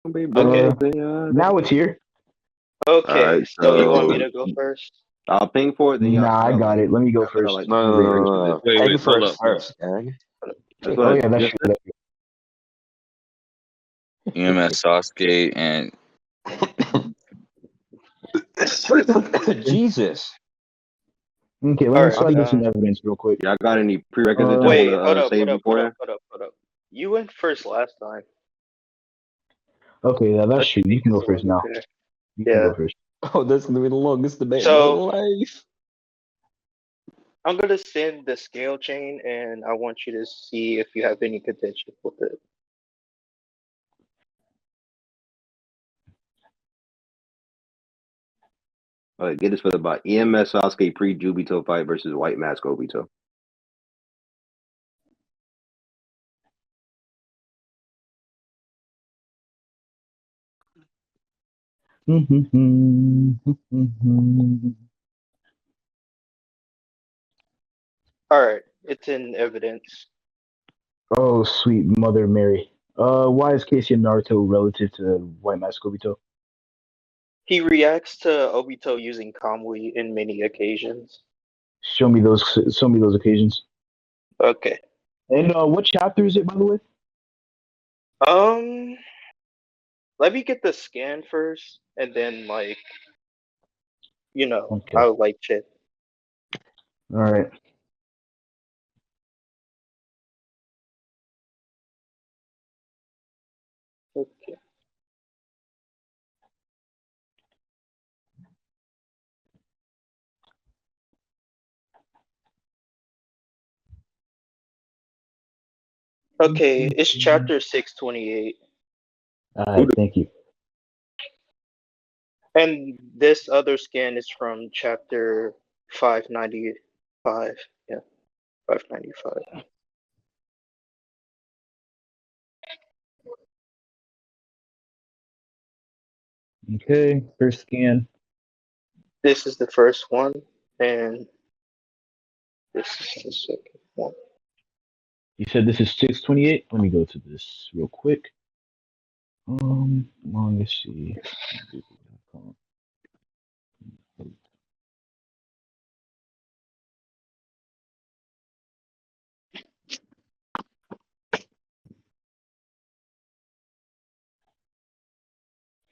Okay. Now it's here. Okay. Alright, So you want me so to go first? I'll ping for it, then y'all Nah, I spell got it. it. Let me go Y'all gotta first. like No, no, wait no, first no, for no, this. no. Wait, Ping hold first, up, hold up. first, gang. That's Oh what yeah, that's just true. EMS Sasuke and Jesus. Okay, let All me right. slide this in evidence real quick. y'all got any prerequisites y'all Uh, Wait. wanna Hold up. save Hold up. Hold up. beforehand? Hold up. Hold up. You went first last time. okay, yeah, that's Let's true. You make can this go a first little now. bit fair. You can Yeah. go first. Oh, that's gonna be the longest debate of my So life. I'm gonna send the scale chain, and I want you to see if you have any contention with it. Alright, get this for the bot. EMS Sasuke pre Juubito fight versus White Mask Obito. All right. It's in evidence. Oh, sweet Mother Mary. Why is Casey and Naruto relative to White Mask Obito? He reacts to Obito using Kamui in many occasions. Show me those. Show me those occasions. Okay. And what chapter is it, by the way? Um. Let me get the scan first, and then Okay. I'll like check. All right. Okay. Okay, it's chapter 628. All right. Thank you. And this other scan is from chapter 595. Yeah, 595. Okay. First scan. This is the first one, and this is the second one. You said this is 628. Let me go to this real quick. Let's see.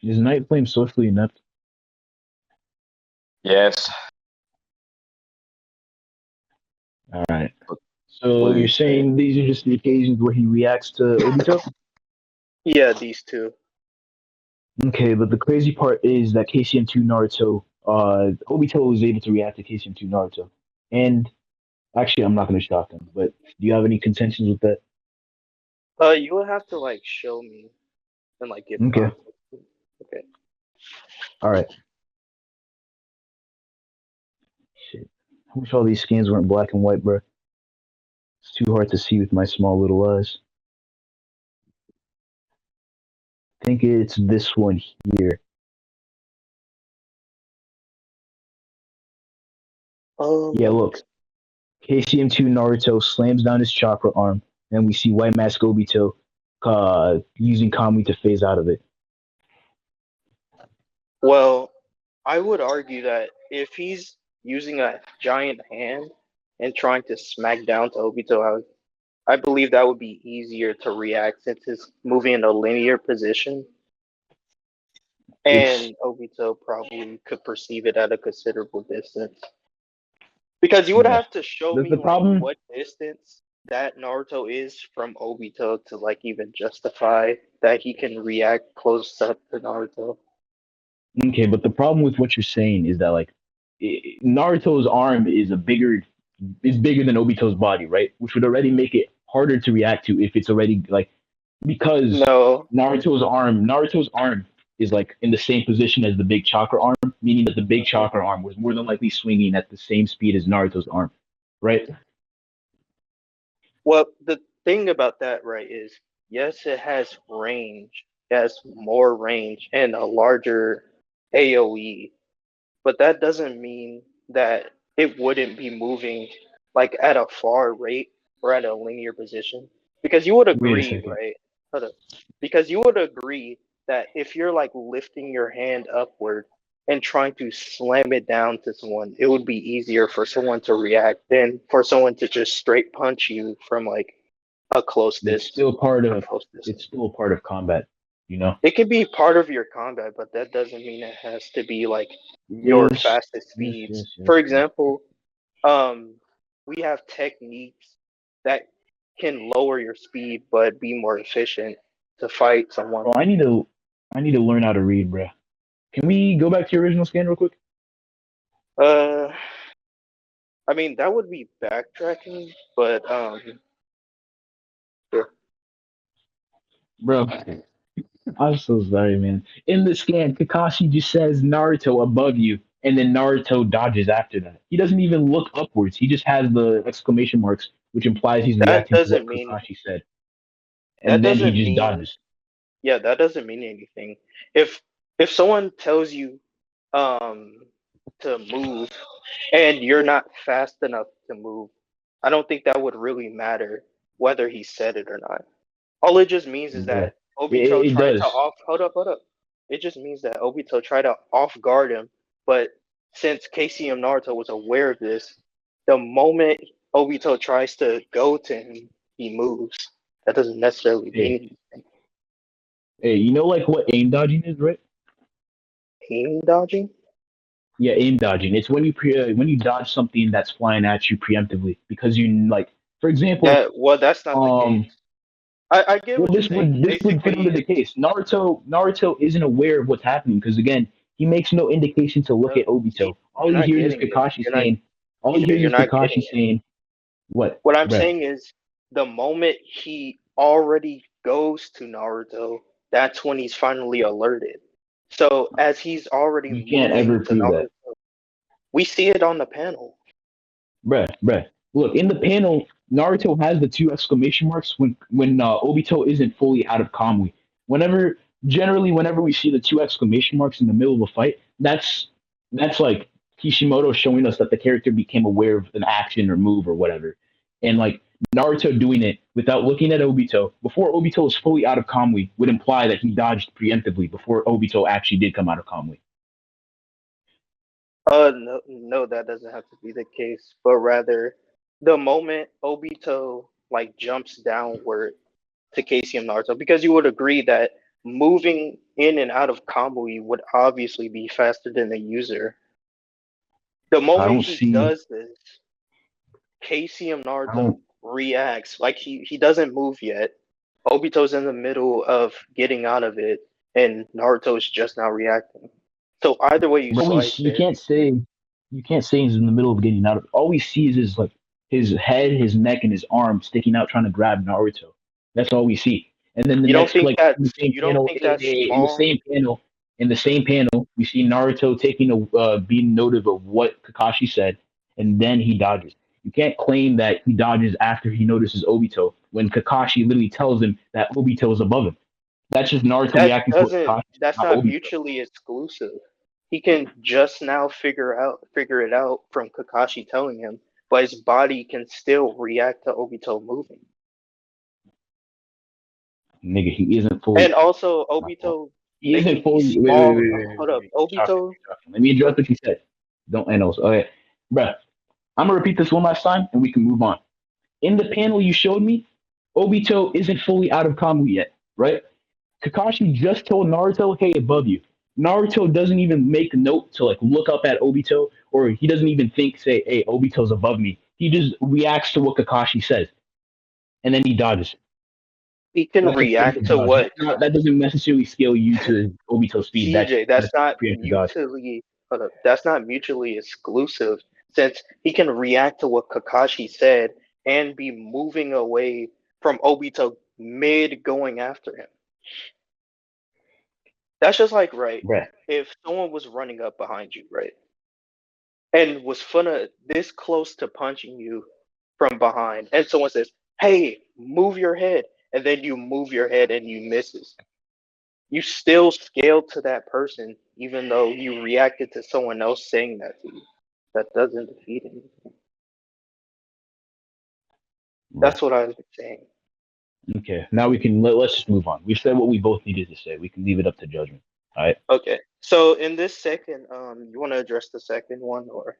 Is Night Flame socially inept? Yes. All right. What So do you're you say? saying these are just the occasions where he reacts to Obito? Yeah, these two. Okay, but the crazy part is that KCM2 Naruto, Obito was able to react to KCM2 Naruto. And actually, I'm not going to shock him, but do you have any contentions with that? You would have to show me and give Okay. context. Okay. All right. Shit. I wish all these scans weren't black and white, bro. It's too hard to see with my small little eyes. I think it's this one here. Yeah, look. KCM2 Naruto slams down his chakra arm, and we see White Mask Obito using Kami to phase out of it. Well, I would argue that if he's using a giant hand and trying to smack down to Obito, I believe that would be easier to react since he's moving in a linear position. It's And Obito probably could perceive it at a considerable distance. Because you would yeah. have to show The me problem. what distance that Naruto is from Obito to even justify that he can react close up to Naruto. Okay, but the problem with what you're saying is that Naruto's arm is bigger than Obito's body, right? Which would already make it harder to react to if it's already because No. Naruto's arm is in the same position as the big chakra arm, meaning that the big chakra arm was more than likely swinging at the same speed as Naruto's arm, right? Well, the thing about that, right, is yes, it has range. It has more range and a larger AoE, but that doesn't mean that it wouldn't be moving at a far rate or at a linear position. Because you would Wait a agree, second. right? Hold up. Because you would agree that if you're like lifting your hand upward and trying to slam it down to someone, it would be easier for someone to react than for someone to just straight punch you from like a close It's distance. still part A of close distance. it's still part of combat, you know. It can be part of your combat, but that doesn't mean it has to be like your Yes, fastest yes, speeds. yes, yes, For yes. example, we have techniques that can lower your speed but be more efficient to fight someone. Bro, I need to learn how to read, bro. Can we go back to your original scan real quick, Uh, I mean that would be backtracking, but yeah. bro? I'm so sorry, man. In the scan, Kakashi just says Naruto above you, and then Naruto dodges after that. He doesn't even look upwards. He just has the exclamation marks, which implies he's that reacting to what doesn't mean Kakashi said, that and then he doesn't just mean dodges. yeah, that doesn't mean anything. If someone tells you um to move and you're not fast enough to move, I don't think that would really matter whether he said it or not. All it just means is Bruh. that Obito It tried to does. off hold up. It just means that Obito tried to off guard him, but since KCM Naruto was aware of this, the moment Obito tries to go to him, he moves. That doesn't necessarily Hey, mean hey, you know like what aim dodging is, right? aim dodging. Yeah, aim dodging. It's when you dodge something that's flying at you preemptively because you like, for example, That's not the case. um, I get well, what you're saying. this would fit under Basically, the case. Naruto isn't aware of what's happening because again, he makes no indication to look no, at Obito. All you're he not hears is getting it. Kakashi You're not saying. All he EJ, hears you're is not Kakashi getting it. saying, "What, What I'm bruh? saying is the moment he already goes to Naruto, that's when he's finally alerted. So as he's already You can't moving ever to prove that, Naruto, we see it on the panel. bruh. Look in the panel. Naruto has the two exclamation marks when Obito isn't fully out of Kamui. Whenever whenever we see the two exclamation marks in the middle of a fight, that's like Kishimoto showing us that the character became aware of an action or move or whatever. And like Naruto doing it without looking at Obito before Obito was fully out of Kamui would imply that he dodged preemptively before Obito actually did come out of Kamui. No, no, that doesn't have to be the case, but rather the moment Obito like jumps downward to Casey and Naruto, because you would agree that moving in and out of Kamui would obviously be faster than the user. The I moment don't he see. does this, Casey and I Naruto don't. reacts like he doesn't move yet. Obito's in the middle of getting out of it, and Naruto's just now reacting. So either way you slice Always it, you can't say he's in the middle of getting out of. All he sees is like his head, his neck, and his arm sticking out trying to grab Naruto. That's all we see. And then the you don't next think like in the that's same you don't panel, think that's in the small. same panel, we see Naruto taking a being noted of what Kakashi said, and then he dodges. You can't claim that he dodges after he notices Obito when Kakashi literally tells him that Obito is above him. That's just Naruto That reacting to what doesn't. Kakashi said, That's not not Obito. mutually exclusive. He can just now figure it out from Kakashi telling him, but his body can still react to Obito moving. Nigga, he isn't fully. And also My fault. Obito He isn't making these fully. small. Wait. Hold up, Keep talking. Obito. Keep talking. Let me address what you said. Don't end those. Okay, bruh. I'm gonna repeat this one last time, and we can move on. In the panel you showed me, Obito isn't fully out of Kamui yet, right? Kakashi just told Naruto, "Hey, above you." Naruto doesn't even make a note to like look up at Obito, or he doesn't even think, say, "Hey, Obito's above me." He just reacts to what Kakashi says, and then he dodges. He can That's a react preemptive to dodge. what That doesn't necessarily scale you to Obito's speed. EJ. That's preemptive dodge. That's not mutually exclusive. Since he can react to what Kakashi said and be moving away from Obito mid going after him. That's just like right. Right. If someone was running up behind you, right, and was finna this close to punching you from behind, and someone says, "Hey, move your head," and then you move your head and you misses, you still scaled to that person, even though you reacted to someone else saying that to you. That doesn't defeat anything. Right. That's what I was saying. Okay, now we can let's just move on. We've said what we both needed to say. We can leave it up to judgment. All right. Okay. So in this second, you want to address the second one or?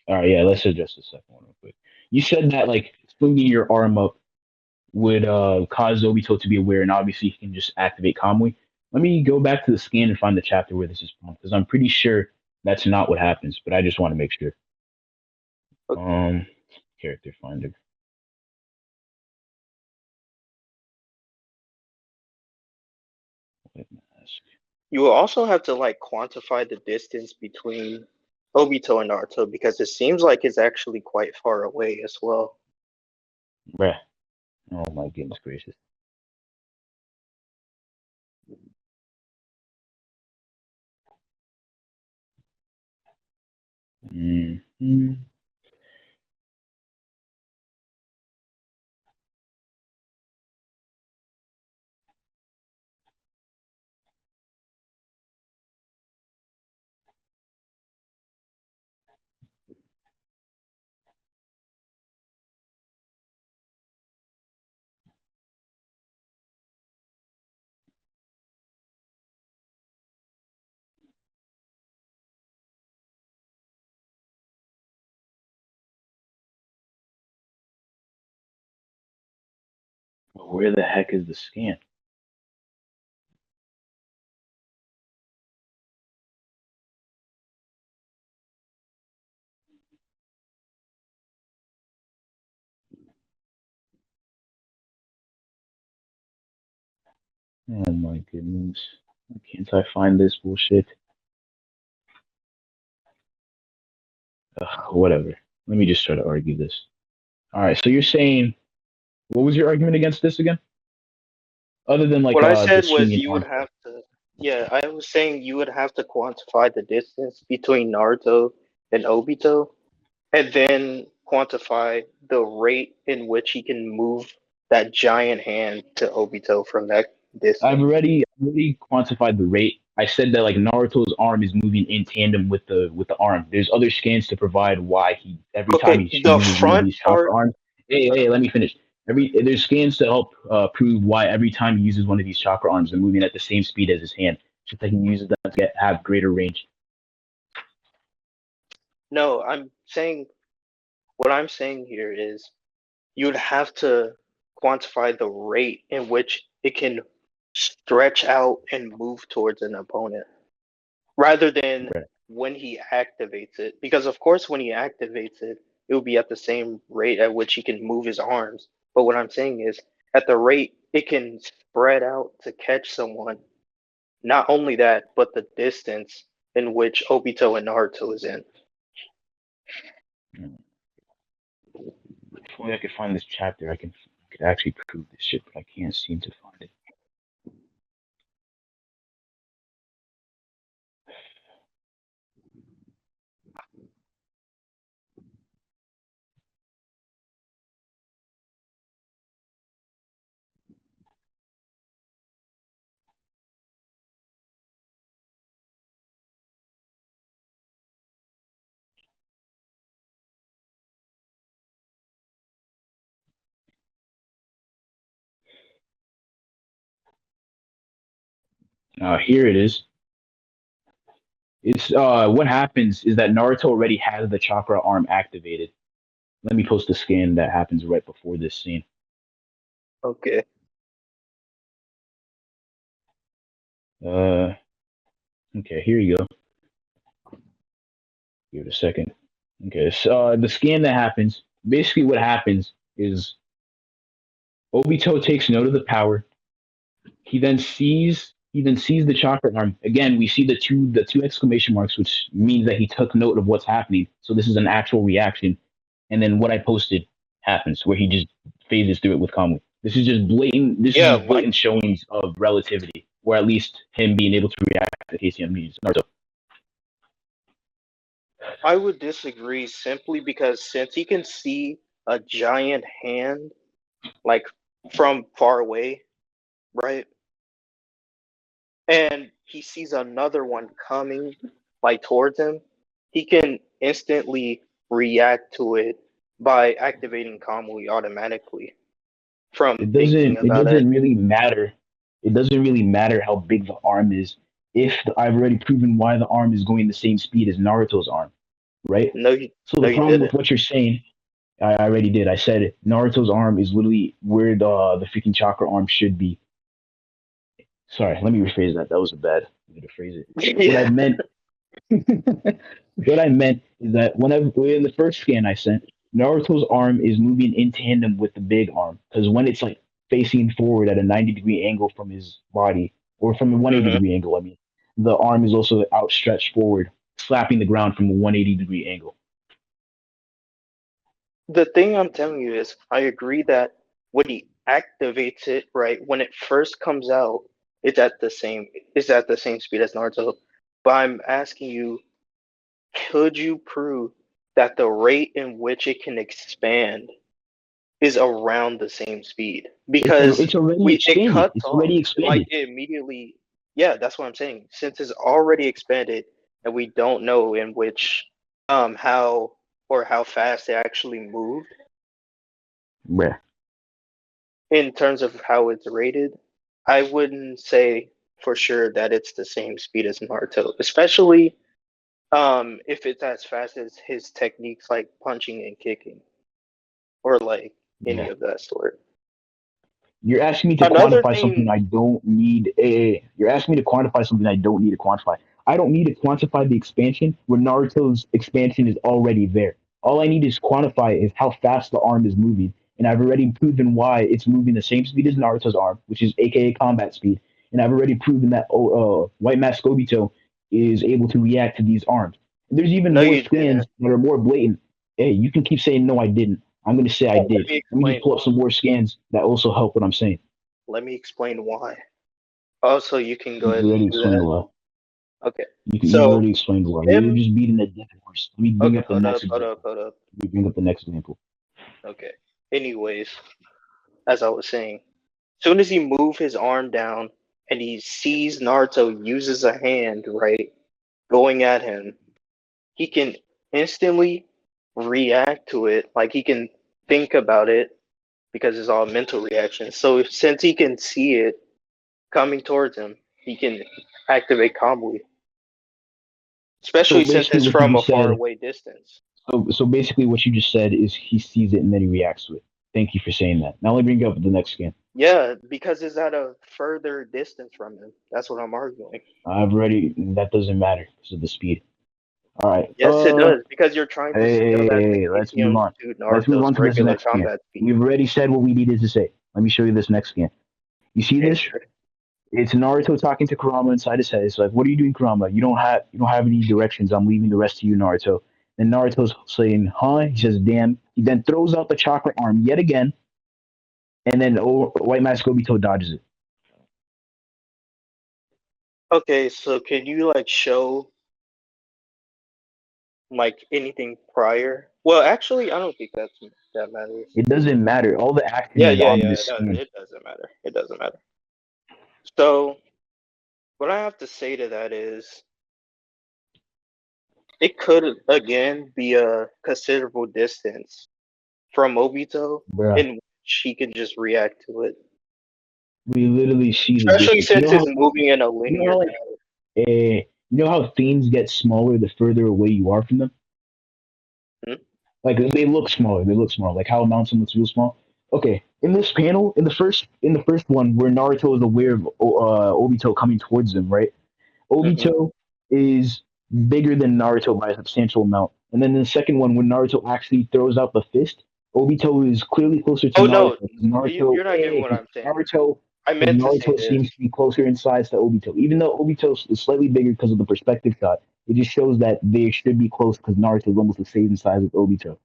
All right. Yeah. Let's address the second one real quick. You said that like swinging your arm up would cause Obito to be aware, and obviously he can just activate Kamui. Let me go back to the scan and find the chapter where this is from, because I'm pretty sure that's not what happens, but I just want to make sure. Okay. Character finder. You will also have to like quantify the distance between Obito and Naruto because it seems like it's actually quite far away as well. Bruh. Oh my goodness gracious. Mm-hmm. Where the heck is the scan? Oh my goodness. Why can't I find this bullshit? Ugh, whatever. Let me just try to argue this. All right, so you're saying, what was your argument against this again? Other than like What I the said was swinging you would arm. have to, yeah, I was saying you would have to quantify the distance between Naruto and Obito, and then quantify the rate in which he can move that giant hand to Obito from that I've distance. already quantified the rate. I said that like Naruto's arm is moving in tandem with the arm. There's other scans to provide why he every time Okay, he the uses one of front these chakra part, arms. Hey, let me finish. There's scans to help prove why every time he uses one of these chakra arms, they're moving at the same speed as his hand. Just like he uses them to have greater range. no, I'm saying, what I'm saying here is you'd have to quantify the rate in which it can stretch out and move towards an opponent rather than Right. when he activates it. Because, of course, when he activates it, it will be at the same rate at which he can move his arms. But what I'm saying is, at the rate it can spread out to catch someone, not only that, but the distance in which Obito and Naruto is in. If only I could find this chapter, could actually prove this shit, but I can't seem to find it. Here it is. It's what happens is that Naruto already has the chakra arm activated. Let me post the scan that happens right before this scene. Okay. Uh, okay, here you go. Give it a second. Okay, so the scan that happens, basically what happens is Obito takes note of the power. He then sees the chakra arm. Again, we see the two exclamation marks, which means that he took note of what's happening. So this is an actual reaction. And then what I posted happens, where he just phases through it with calmly. This is just blatant. This is Yeah, just blatant showings of relativity, or at least him being able to react to KCM needs. Naruto. I would disagree simply because since he can see a giant hand like from far away, right? And he sees another one coming like towards him, he can instantly react to it by activating Kamui automatically. from It thinking doesn't. It about it. doesn't really matter. It doesn't really matter how big the arm is if I've already proven why the arm is going the same speed as Naruto's arm, right? No, you So no, the you problem with didn't. what you're saying, I already did. I said it. Naruto's arm is literally where the freaking chakra arm should be. Sorry, let me rephrase that. That was a bad way to phrase it. What I Yeah. meant, what I meant is that whenever in the first scan I sent, Naruto's arm is moving in tandem with the big arm because when it's like facing forward at a 90-degree angle from his body, or from a 180 hmm degree angle, I mean, the arm is also outstretched forward, slapping the ground from a 180-degree angle. The thing I'm telling you is, I agree that when he activates it, right, when it first comes out, it's at the same speed as Naruto. But I'm asking you, could you prove that the rate in which it can expand is around the same speed? Because It's already it expanded. cuts It's off, already like expanded. it immediately. Yeah, that's what I'm saying. Since it's already expanded, and we don't know in which, how or how fast it actually moved Bruh. in terms of how it's rated, I wouldn't say for sure that it's the same speed as Naruto, especially if it's as fast as his techniques like punching and kicking or like any Yeah. of that sort. You're asking me to Another quantify something thing, I don't need. You're asking me to quantify something I don't need to quantify. I don't need to quantify the expansion where Naruto's expansion is already there. All I need to quantify is how fast the arm is moving, and I've already proven why it's moving the same speed as Naruto's arm, which is AKA combat speed. And I've already proven that White Mask Obito is able to react to these arms. And there's even no, more you scans didn't. that are more blatant. Hey, you can keep saying no, I didn't. I'm going to say I Oh, did. Let me just pull up some more scans that also help what I'm saying. let me explain why. Also, you can go You've ahead and already do explained a that. lot. Okay. You've So already explained a lot. You're him. just beating a dead horse. Let me bring Okay, up the next example. hold up. Let me bring up the next example. Okay. Anyways, as I was saying, soon as he move his arm down and he sees Naruto uses a hand, right, going at him, he can instantly react to it. Like he can think about it because it's all mental reactions. So since he can see it coming towards him, he can activate Kamui, So especially since basically, it's what you from a just far said. away distance. So basically, what you just said is he sees it and then he reacts to it. Thank you for saying that. Now let me bring up the next scan. Yeah, because it's at a further distance from him. That's what I'm arguing. I've already. That doesn't matter because of the speed. All right. Yes, it does, because you're trying to scale that Let's move magnesium on. to Let's move Naruto's on to this regular next scan. combat speed. We've already said what we needed to say. Let me show you this next scan. You see Okay, this? sure. It's Naruto talking to Kurama inside his head. It's like, "What are you doing, Kurama? You don't have any directions. I'm leaving the rest to you, Naruto." And Naruto's saying, "Huh?" He says, "Damn." He then throws out the chakra arm yet again, and then White Mask Obito dodges it. Okay, so can you like show like anything prior? Well, actually, I don't think that matters. It doesn't matter. All the action Yeah, is yeah, on yeah. this scan. It doesn't matter. It doesn't matter. So what I have to say to that is, it could again be a considerable distance from Obito Bruh, in which he can just react to it. we literally see the Especially distance. since it's moving in a You know linear how like manner. you know how things get smaller the further away you are from them. Hmm? Like they look smaller. They look smaller. Like how a mountain looks real small. Okay, in this panel, in the first one, where Naruto is aware of Obito coming towards him, right? Hmm. Obito is bigger than Naruto by a substantial amount. And then in the second one, when Naruto actually throws out the fist, Obito is clearly closer to Oh Naruto. no, Naruto, you're not getting what I'm saying. Naruto, I because meant to say Naruto this. seems to be closer in size to Obito. Even though Obito is slightly bigger because of the perspective shot, it just shows that they should be close because Naruto is almost the same size as Obito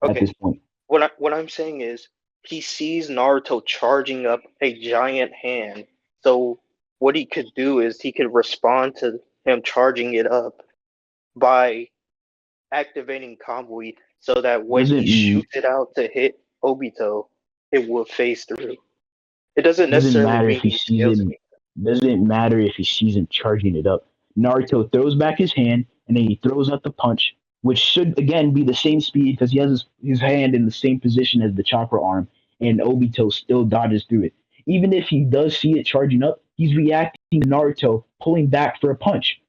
at Okay, this point. what I'm saying is he sees Naruto charging up a giant hand. So what he could do is he could respond to him charging it up by activating Kamui so that when he Doesn't shoots it out to hit Obito, it will phase through. It doesn't doesn't necessarily matter if mean he he sees scales him. it. Doesn't matter if he sees him charging it up. Naruto throws back his hand and then he throws out the punch, which should again be the same speed because he has his hand in the same position as the chakra arm, and Obito still dodges through it. Even if he does see it charging up, he's reacting to Naruto pulling back for a punch.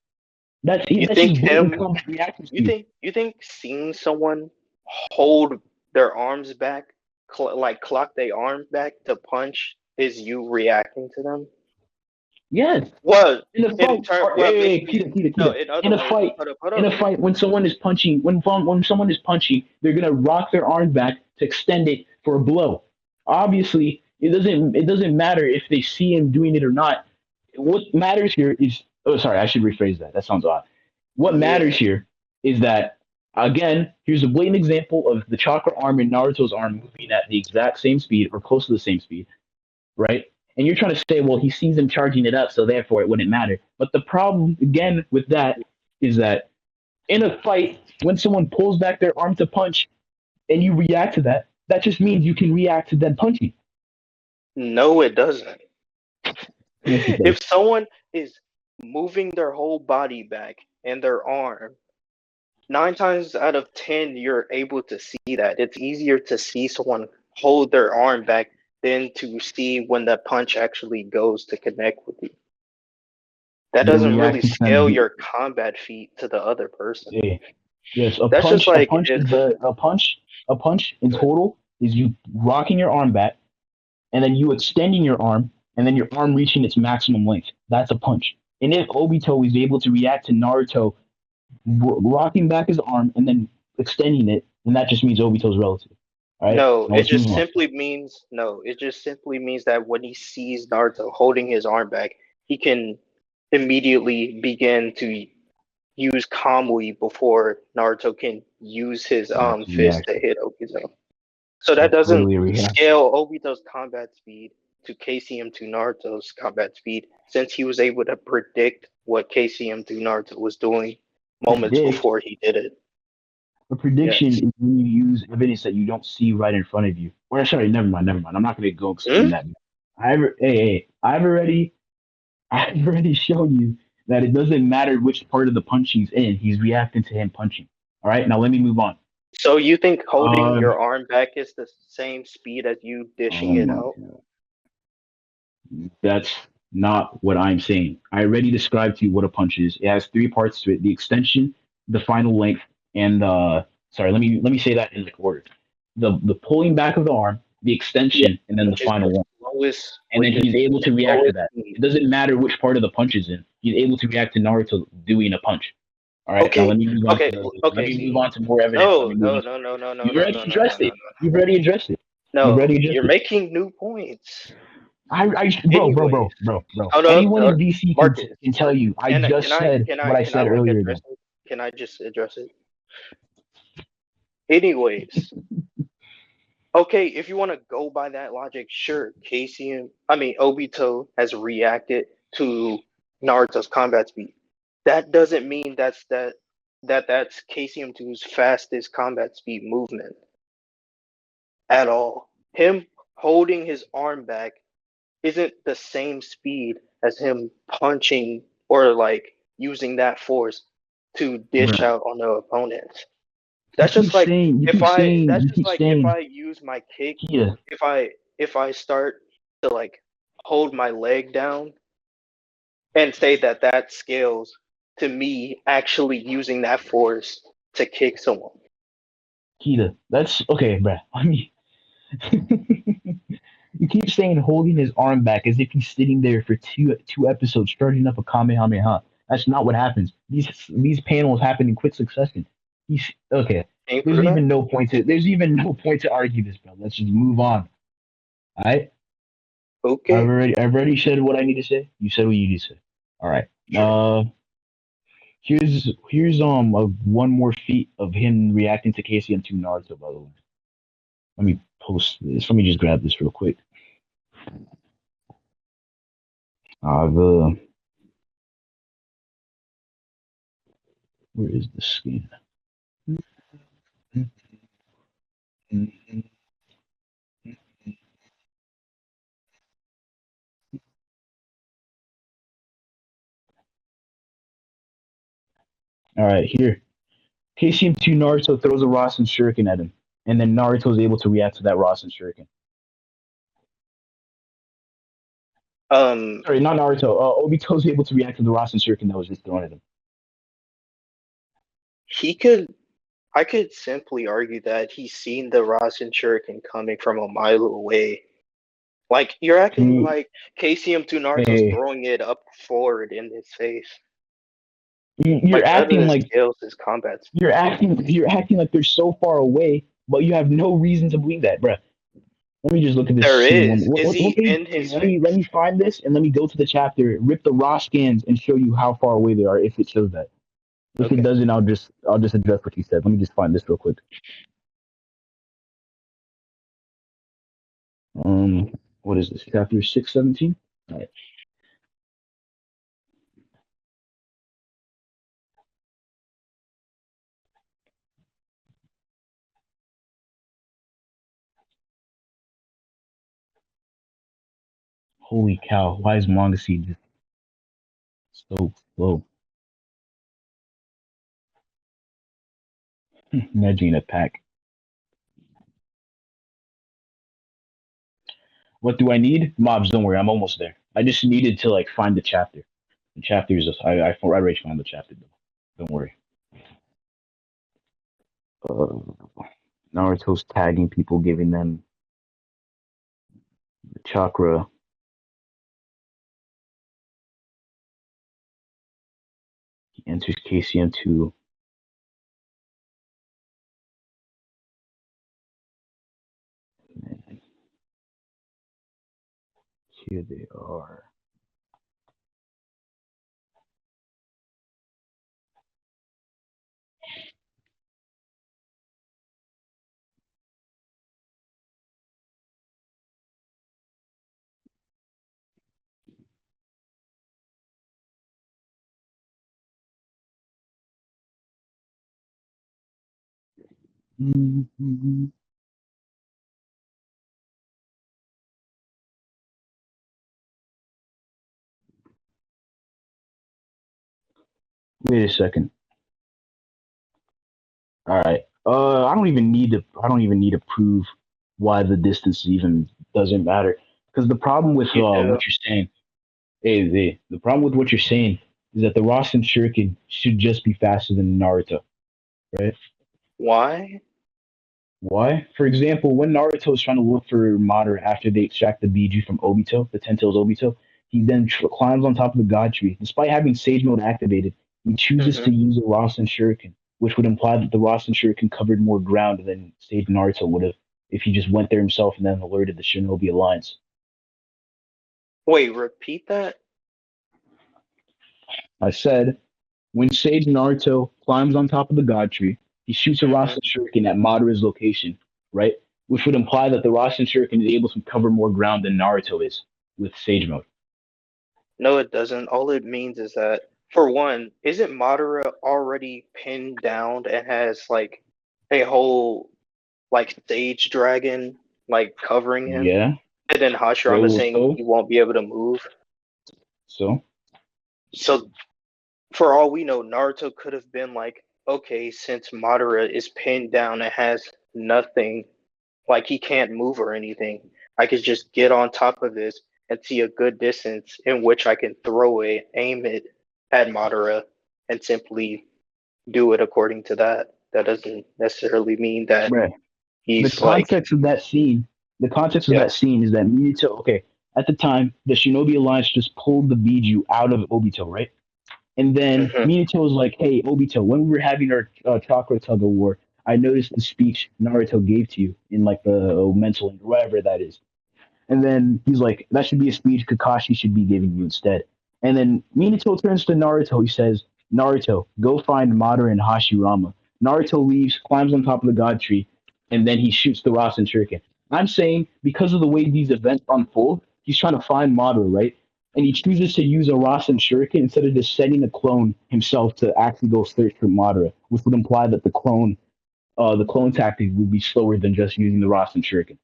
You That's think just blatant him? combat reaction speed. You think seeing someone hold their arms back, like clock their arms back to punch, is you reacting to them? Yes. Well, In a in fight, turn, well, hey, basically, no. Kita. In other In a words, fight, hold in up. a fight, when someone is punching, when someone is punching, they're gonna rock their arm back to extend it for a blow. Obviously, it doesn't matter if they see him doing it or not. What matters here is, oh, sorry, I should rephrase that. That sounds odd. What Yeah. matters here is that, again, here's a blatant example of the chakra arm and Naruto's arm moving at the exact same speed or close to the same speed, right? And you're trying to say, well, he sees them charging it up, so therefore it wouldn't matter. But the problem, again, with that is that in a fight, when someone pulls back their arm to punch and you react to that, that just means you can react to them punching. No, it doesn't. Yes, it does. If someone is moving their whole body back and their arm, 9 times out of 10, you're able to see that. It's easier to see someone hold their arm back than to see when the punch actually goes to connect with you. That You're doesn't really reacting to them. scale your combat feat to the other person. Yeah. Yes, That's just a like punch if is a punch in total is you rocking your arm back and then you extending your arm and then your arm reaching its maximum length. That's a punch. And if Obito is able to react to Naruto rocking back his arm and then extending it, then that just means Obito's relative. All right, no, now let's move on. it just simply means that when he sees Naruto holding his arm back, he can immediately begin to use Kamui before Naruto can use his That's a fist to reaction. hit Obito. So that That's doesn't literally a reaction. scale Obito's combat speed to KCM to Naruto's combat speed, since he was able to predict what KCM to Naruto was doing moments Predict. before he did it. A prediction Yes. is when you use evidence that you don't see right in front of you. Or sorry, never mind. I'm not going to go explain that. I've already shown you that it doesn't matter which part of the punch he's in. He's reacting to him punching. All right, now let me move on. So you think holding Uh, your arm back is the same speed as you dishing oh it my out? God. That's not what I'm saying. I already described to you what a punch is. It has three parts to it: the extension, the final length, and sorry, let me say that in order. The pulling back of the arm, the Yeah, extension, and then the which is final the one. slowest, And then which is he's able the to react to slowest that. speed. It doesn't matter which part of the punch is in. He's able to react to Naruto doing a punch. All right, now Okay, let me move on okay, to okay. See, more evidence. Let no, me move no, on to no, no, no, no, You've no, already no, no, no, addressed no, it. You've already addressed it. You've no. already addressed You're it. making new points. Bro, Anyways, bro. hold up, Anyone in DC Marcus. can tell you. I just said what I Can I said like earlier address again. it? Can I just address it? Anyways, okay, if you want to go by that logic, sure. Obito has reacted to Naruto's combat speed. That doesn't mean that's KCM2's fastest combat speed movement at all. Him holding his arm back isn't the same speed as him punching or like using that force to dish Bruh, out on the opponent. you That's keep just like saying, if I use my kick, Kia, if I start to like hold my leg down and say that that scales to me actually using that force to kick someone. Kita. That's okay, bruh. I mean, you keep saying holding his arm back as if he's sitting there for two episodes charging up a Kamehameha. That's not what happens. These panels happen in quick succession. He's okay. Can you prove that? There's even no point to argue this, bro. Let's just move on. All right. Okay, I've already said what I need to say. You said what you need to say. All right. sure. Here's one more feat of him reacting to Casey and to Naruto. By the way, let me post this. Let me just grab this real quick. The where is the skin? All right, here. KCM2 Naruto throws a Rasen Shuriken at him, and then Naruto is able to react to that Rasen Shuriken. Sorry, not Naruto. Obito's able to react to the Rasen Shuriken that was just thrown at him. he could. I could simply argue that he's seen the Rasen Shuriken coming from a mile away. Like you're acting Can like KCM2 Naruto's hey, throwing it up forward in his face. you're Like that acting doesn't like scale his combat. you're acting like they're so far away, but you have no reason to believe that, bruh. Let me just look at this There scene. One, is. Is what he page? in Okay, his let me face? find this and let me go to the chapter, rip the raw scans, and show you how far away they are. If it shows that, if it Okay. doesn't, I'll just address what you said. Let me just find this real quick. What is this? Chapter 617. All right. Holy cow! Why is manga seed just so slow? Neji in a pack. What do I need? Mobs, don't worry, I'm almost there. I just needed to like find the chapter. The chapter is just I already found the chapter though. Don't worry. Naruto's tagging people, giving them the chakra. He enters KCM2. And here they are. Mm-hmm. Wait a second. All right. I don't even need to. I don't even need to prove why the distance even doesn't matter. Because the problem with You do. what you're saying is the problem with what you're saying is that the Rasen Shuriken should just be faster than Naruto, right? Why? Why? For example, when Naruto is trying to look for Madara after they extract the Biju from Obito, the Ten Tails Obito, he then climbs on top of the God Tree. Despite having Sage Mode activated, he chooses Hmm. to use a Rasen Shuriken, which would imply that the Rasen Shuriken covered more ground than Sage Naruto would have if he just went there himself and then alerted the Shinobi Alliance. Wait, repeat that? I said, when Sage Naruto climbs on top of the God Tree, he shoots a Hmm. Rasen Shuriken at Madara's location, right? Which would imply that the Rasen Shuriken is able to cover more ground than Naruto is with Sage Mode. No, it doesn't. All it means is that, for one, isn't Madara already pinned down and has like a whole like stage dragon like covering him? Yeah. And then Hashirama So saying so he won't be able to move. so So for all we know, Naruto could have been like, okay, since Madara is pinned down and has nothing, like he can't move or anything, I could just get on top of this and see a good distance in which I can throw it, aim it at Madara, and simply do it according to that. That doesn't necessarily mean that bruh, the he's like, context of that scene, the context of yeah. that scene is that Minato, okay, at the time, the Shinobi Alliance just pulled the Biju out of Obito, right? And then Hmm. Minato was like, hey, Obito, when we were having our chakra tug of war, I noticed the speech Naruto gave to you in like the mental, whatever that is. And then he's like, that should be a speech Kakashi should be giving you instead. And then Minato turns to Naruto. He says, Naruto, go find Madara and Hashirama. Naruto leaves, climbs on top of the God Tree, and then he shoots the Rasen Shuriken. I'm saying because of the way these events unfold, he's trying to find Madara, right? And he chooses to use a Rasen Shuriken instead of just sending a clone himself to actually go search for Madara, which would imply that the clone tactic would be slower than just using the Rasen Shuriken.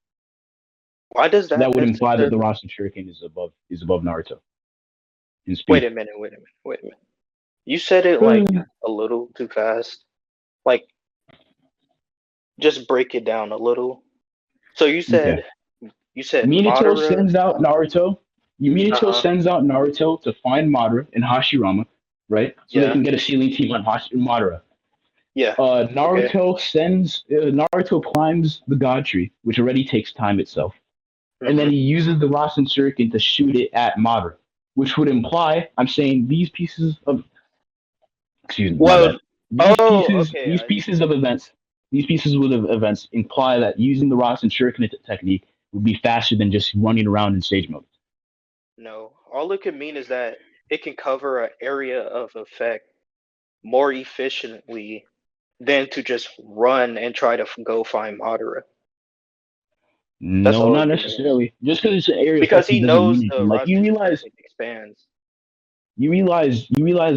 Why does That that would imply that the necessarily? Rasen Shuriken is above Naruto in Wait speed. a minute, wait a minute, wait a minute. You said it like Hmm. a little too fast. Like, just break it down a little. So Okay. you said Minato Madara. sends out Naruto. Minato Uh-huh. sends out Naruto to find Madara and Hashirama, right? So they Yeah. can get a sealing team on Madara. Yeah. Okay. Naruto climbs the God Tree, which already takes time itself, and then Hmm. he uses the Rasen Shuriken to shoot it at Madara, which would imply, I'm saying excuse me, my Well, bad. These pieces, okay. these pieces of events, these pieces of events imply that using the Rasen Shuriken technique would be faster than just running around in stage mode. No. All it could mean is that it can cover an area of effect more efficiently than to just run and try to go find Madara. That's No, all not it could mean. necessarily. Just because it's an area Because effective he doesn't knows mean the anything. Like Rasen Shuriken expands. you realize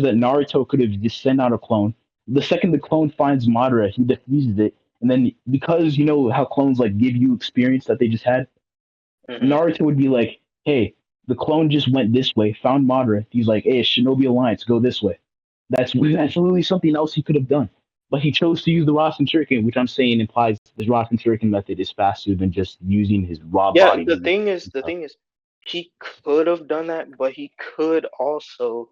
that Naruto could have just sent out a clone. The second the clone finds Madara, he defuses it, and then because you know how clones like give you experience that they just had, Hmm. Naruto would be like, "Hey, the clone just went this way, found Madara." He's like, "Hey, Shinobi Alliance, go this way." That's literally something else he could have done, but he chose to use the Rasen Shuriken, which I'm saying implies the Rasen Shuriken method is faster than just using his raw Yeah, body the movement thing is, and the stuff. thing is, he could have done that, but he could also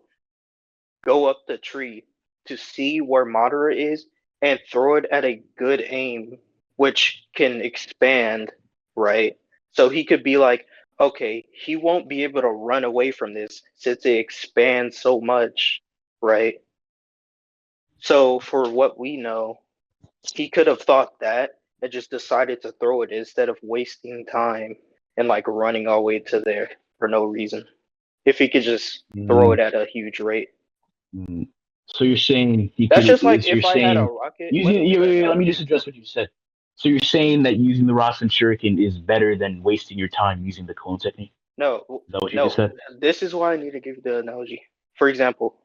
go up the tree to see where Madara is and throw it at a good aim, which can expand, right? So he could be like, okay, he won't be able to run away from this since it expands so much, right? So for what we know, he could have thought that and just decided to throw it instead of wasting time and like running all the way to there for no reason. If he could just throw Mm, it at a huge rate. mm. So you're saying he could That's have? just like So you're if I had a saying rocket. Wait, using? wait, wait, Let me just address what you said. So you're saying that using the Rasen Shuriken is better than wasting your time using the clone technique? no, Is that what you just no. said? This is why I need to give you the analogy. For example,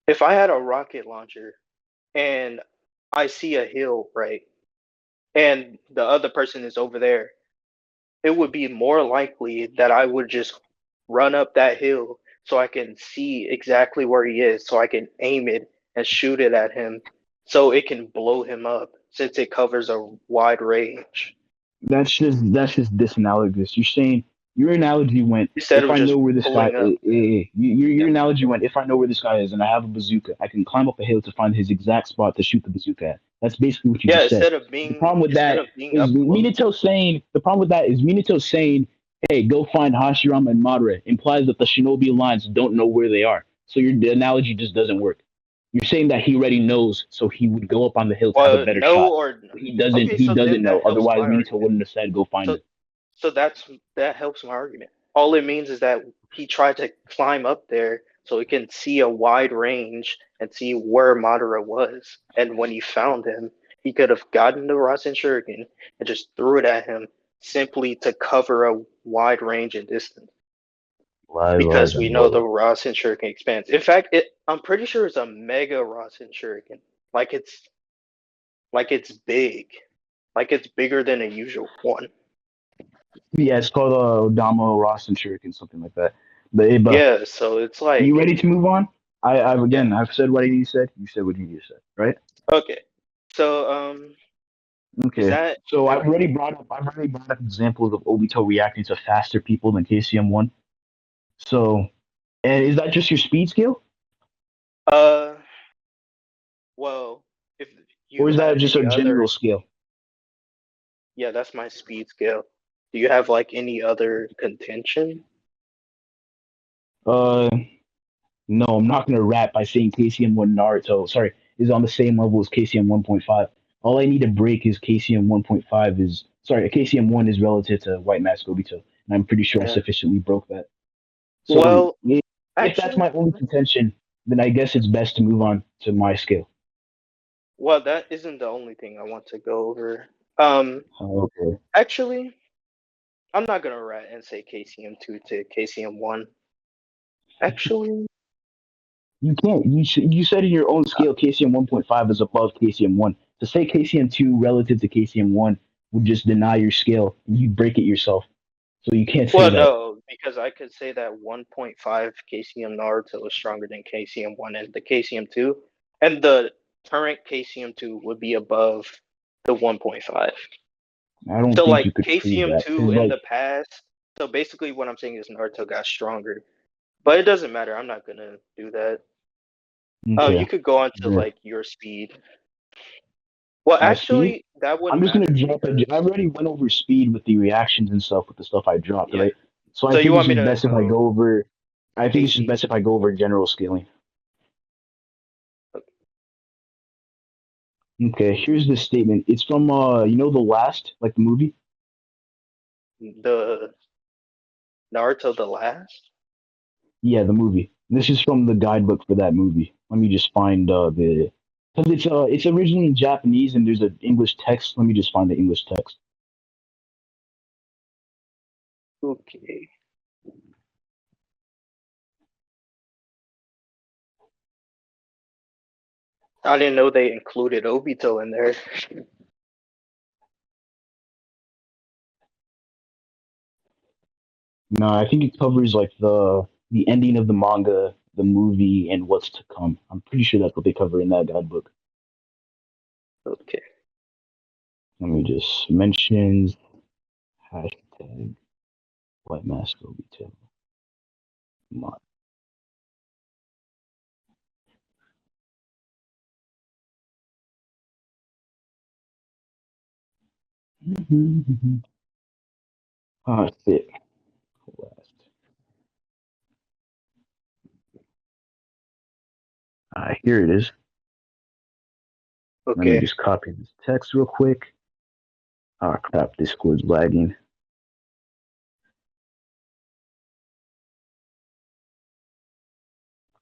if I had a rocket launcher and I see a hill, right, and the other person is over there, it would be more likely that I would just run up that hill so I can see exactly where he is, so I can aim it and shoot it at him so it can blow him up since it covers a wide range. That's just disanalogous. You're saying your analogy went Instead if of I know just where this guy pulling up. your Yeah. analogy went if I know where this guy is and I have a bazooka, I can climb up a hill to find his exact spot to shoot the bazooka at. That's basically what you Yeah, just said. The problem with instead that of being is up close. Minato saying, "Hey, go find Hashirama and Madara," implies that the Shinobi Alliance don't know where they are. So the analogy just doesn't work. You're saying that he already knows, so he would go up on the hill to have a Well, better no shot. or He doesn't. okay, He so doesn't then know. that helps Otherwise, my Minato argument. wouldn't have said, "Go find So it." so that helps my argument. All it means is that he tried to climb up there so he can see a wide range and see where Madara was. And when he found him, he could have gotten the Rasen Shuriken and just threw it at him simply to cover a wide range and distance. Because we know the Rasen Shuriken expands. In fact, I'm pretty sure it's a Mega Rasen Shuriken. Like it's like it's big. Like it's bigger than a usual one. Yeah, it's called Odama Ross and Shuriken, something like that. But hey, bro, Yeah, so it's you like ready to move on? yeah. I've said what I need to say. You said what you need to say, right? Okay. So is Okay. that So I've already brought up examples of Obito reacting to faster people than KCM1. So, and is that just your speed scale, uh well, if or you is that have just a any general other, scale? yeah, that's my speed scale. Do you have like any other contention? Uh, no, I'm not gonna rap by saying KCM1 Naruto. Sorry, is on the same level as KCM 1.5. All I need to break is KCM 1.5 is sorry, KCM 1 is relative to White Mask Obito, and I'm pretty sure I Yeah. sufficiently broke that. So Well, if that's actually, my only contention, then I guess it's best to move on to my scale. well, that isn't the only thing I want to go over. Okay. Actually, I'm not gonna rat and say KCM2 to KCM1. Actually, You can't. You said in your own scale, KCM 1.5 is above KCM 1. To say KCM 2 relative to KCM 1 would just deny your scale, and you break it yourself. So you can't say well, that. no, because I could say that 1.5 KCM Naruto is stronger than KCM1 and the KCM2, and the current KCM2 would be above the 1.5. I don't So, think like you could prove that KCM2 because, in like, the past So basically, what I'm saying is Naruto got stronger, but it doesn't matter. I'm not gonna do that. Oh, Okay. you could go on to Yeah. like your speed. Well, My speed. actually, that I'm wouldn't just gonna matter drop it. I because. already went over speed with the reactions and stuff with the stuff I dropped, Yeah. right? So I So you think it's want me just to best if I go go over. I think it's just AP? best if I go over general scaling. Okay, here's the statement. It's from the last, like the movie. The Naruto the Last? Yeah, the movie. This is from the guidebook for that movie. Let me just find the because it's originally in Japanese and there's an English text. Let me just find the English text. Okay. I didn't know they included Obito in there. No, I think it covers like the ending of the manga, the movie, and what's to come. I'm pretty sure that's what they cover in that guidebook. Okay. Let me just mention hashtag White Mask Obito. Mod. Ah, shit. Last. Here it is. Let me Okay. just copy this text real quick. Ah, crap. Discord's lagging.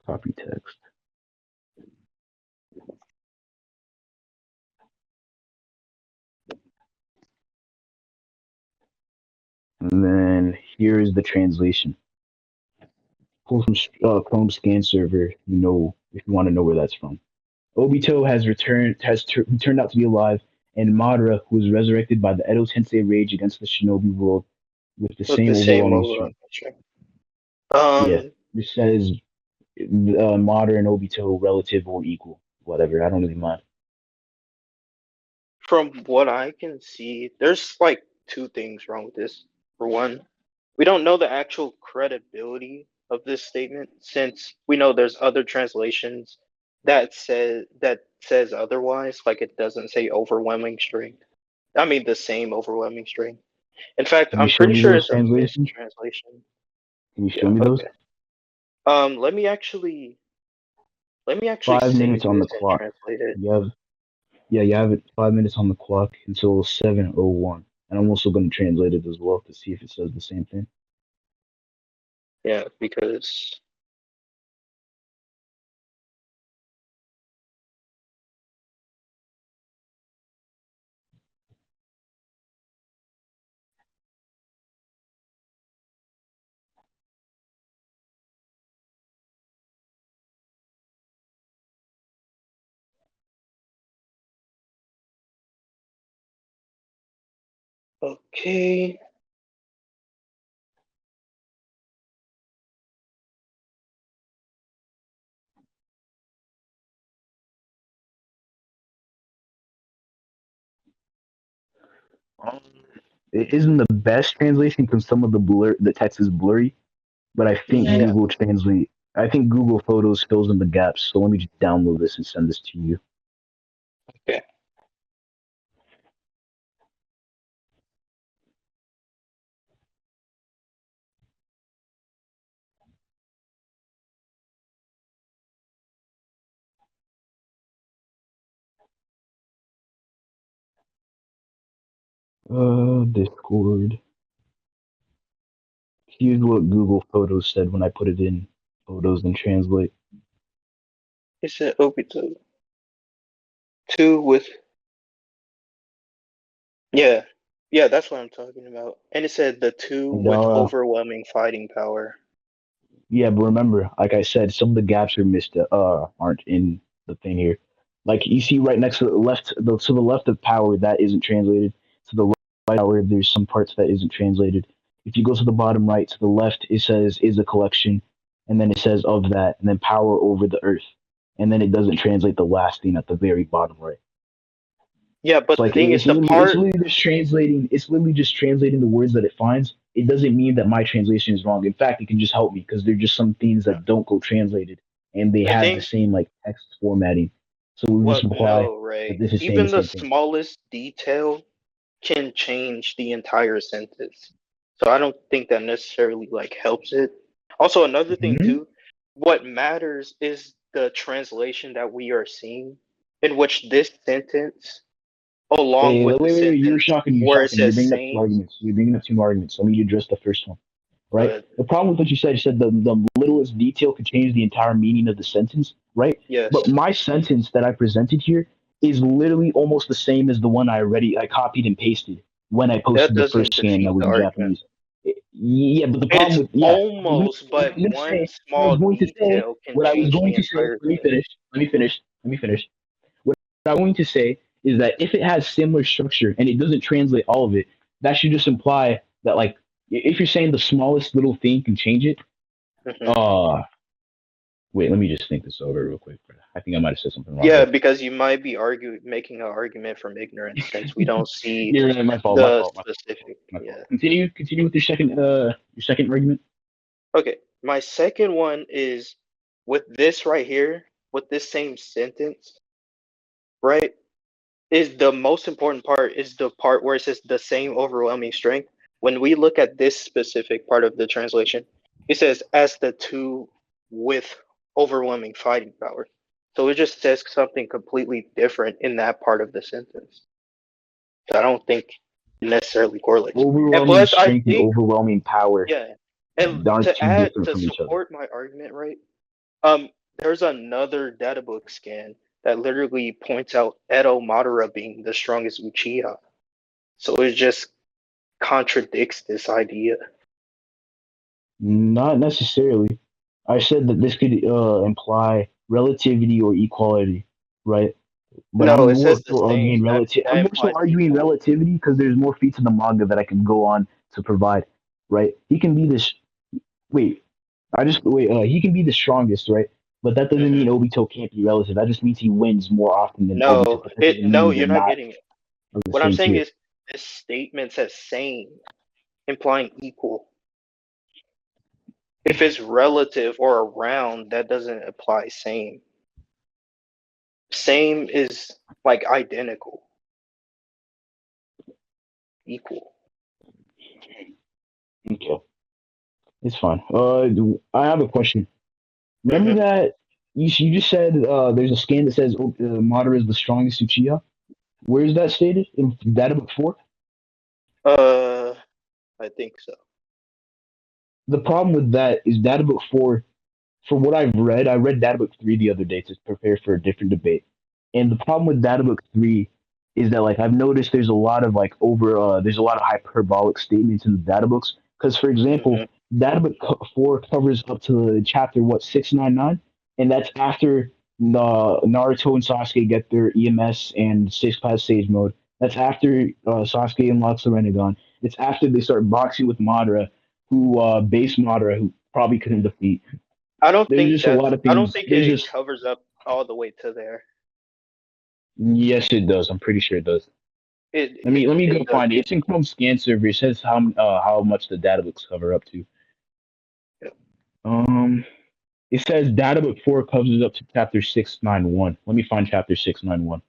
Copy text. And then here is the translation. Pull from Chrome scan server. If you want to know where that's from. Obito turned out to be alive, and Madara, who was resurrected by the Edo Tensei rage against the shinobi world with the With same the same overwhelming overall strength. picture. Yeah, Um, it says Madara and Obito relative or equal. Whatever, I don't really mind. from what I can see, there's like two things wrong with this. For one, we don't know the actual credibility of this statement since we know there's other translations that says otherwise, like it doesn't say overwhelming strength. I mean the same overwhelming strength. In fact, Can you I'm show pretty me sure those it's a translations? mistranslation. Can you show Yeah, me those? okay. Let me actually 5 minutes save on this the and clock. translate it. You have it 5 minutes on the clock until 7:01. And I'm also going to translate it as well to see if it says the same thing. Yeah, because okay. Um, it isn't the best translation because some of the text is blurry, but I think Yeah, Google Translate. I think Google Photos fills in the gaps. So let me just download this and send this to you. okay. Discord. Here's what Google Photos said when I put it in Photos and Translate. It said Obito 2 with yeah. Yeah, that's what I'm talking about. And it said the two And with overwhelming fighting power. yeah, but remember, like I said, some of the gaps are missed. Aren't in the thing here. Like you see, right next to to the left of power, that isn't translated. To the right of power, there's some parts that isn't translated. If you go to the bottom right, to the left, it says is a collection, and then it says of that, and then power over the earth, and then it doesn't translate the last thing at the very bottom right. Yeah, It's but the like thing is, the it's part. literally just translating. It's literally just translating the words that it finds. It doesn't mean that my translation is wrong. In fact, it can just help me because there're just some things that don't go translated, and they The have the thing, same like text formatting. So we just what imply no, that right? this is saying the Even the same thing. smallest detail can change the entire sentence. So I don't think that necessarily like helps it. Also, another thing Hmm. too, what matters is the translation that we are seeing, in which this sentence, along Wait, with the wait. You're sentence shocking. You're where it shocking. You're says bringing up two same, arguments. You're bringing up two arguments. Let me address the first one. Right. but The problem with what you said the littlest detail could change the entire meaning of the sentence. Right. yes, But my sentence that I presented here is literally almost the same as the one I copied and pasted when I that posted the doesn't first scan that defeat was the in argument. Japanese. Yeah, but the problem It's with yeah, almost, but I was gonna one say what I was small going to say. detail can What I was change going the to say. entire Let me thing. finish. Let me finish. Let me finish. What I'm going to say is that if it has similar structure and it doesn't translate all of it, that should just imply that like if you're saying the smallest little thing can change it. Mhm. Uh wait, let me just think this over real quick. I think I might have said something wrong Yeah, there. because you might be making an argument from ignorance since we don't see Yeah, my fault, my the fault, my fault, specific. my fault. Yeah. Continue with your second argument. Okay. My second one is with this right here, with this same sentence, right? Is the most important part is the part where it says the same overwhelming strength. When we look at this specific part of the translation, it says as the two with overwhelming fighting power. So it just says something completely different in that part of the sentence. So I don't think it necessarily correlates. And Overwhelming plus, I strength and think, overwhelming power yeah. And aren't to too add different to from each other. support my argument, right? Um, there's another data book scan that literally points out Edo Madara being the strongest Uchiha. So it just contradicts this idea. Not necessarily. I said that this could imply relativity or equality, right? But No, I'm it more says the so same. arguing relative. That I'm more so implies arguing equal. relativity because there's more feats in the manga that I can go on to provide, right? He can be this. Wait, I just wait. He can be the strongest, right? But that doesn't mean Hmm. Obito can't be relative. That just means he wins more often than Obito. No, But that doesn't mean you're they're not not getting it. of the What I'm same saying tier. is this statement says same, implying equal. If it's relative or around, that doesn't apply same. Same is like identical, equal. Okay, it's fine. I have a question. Remember Hmm. that you just said there's a scan that says Madara is the strongest Uchiha. Where is that stated in data book 4? Uh, I think so. The problem with that is data book 4. From what I've read, I read data book 3 the other day to prepare for a different debate. And the problem with data book 3 is that like I've noticed there's a lot of like there's a lot of hyperbolic statements in the data books. Because for example, Hmm. data book 4 covers up to chapter what 699, and that's after Naruto and Sasuke get their EMS and six pass sage mode. That's after Sasuke unlocks the Renegon. It's after they start boxing with Madara, who base Madara, who probably couldn't defeat. There's just a lot of I don't things. think There's it just covers up all the way to there. yes, it does. I'm pretty sure it does. Let me go It find it. doesn't. It's in Chrome Scan Server. It says how much the databooks cover up to. Um, it says databook 4 covers up to chapter 691. Let me find chapter 691.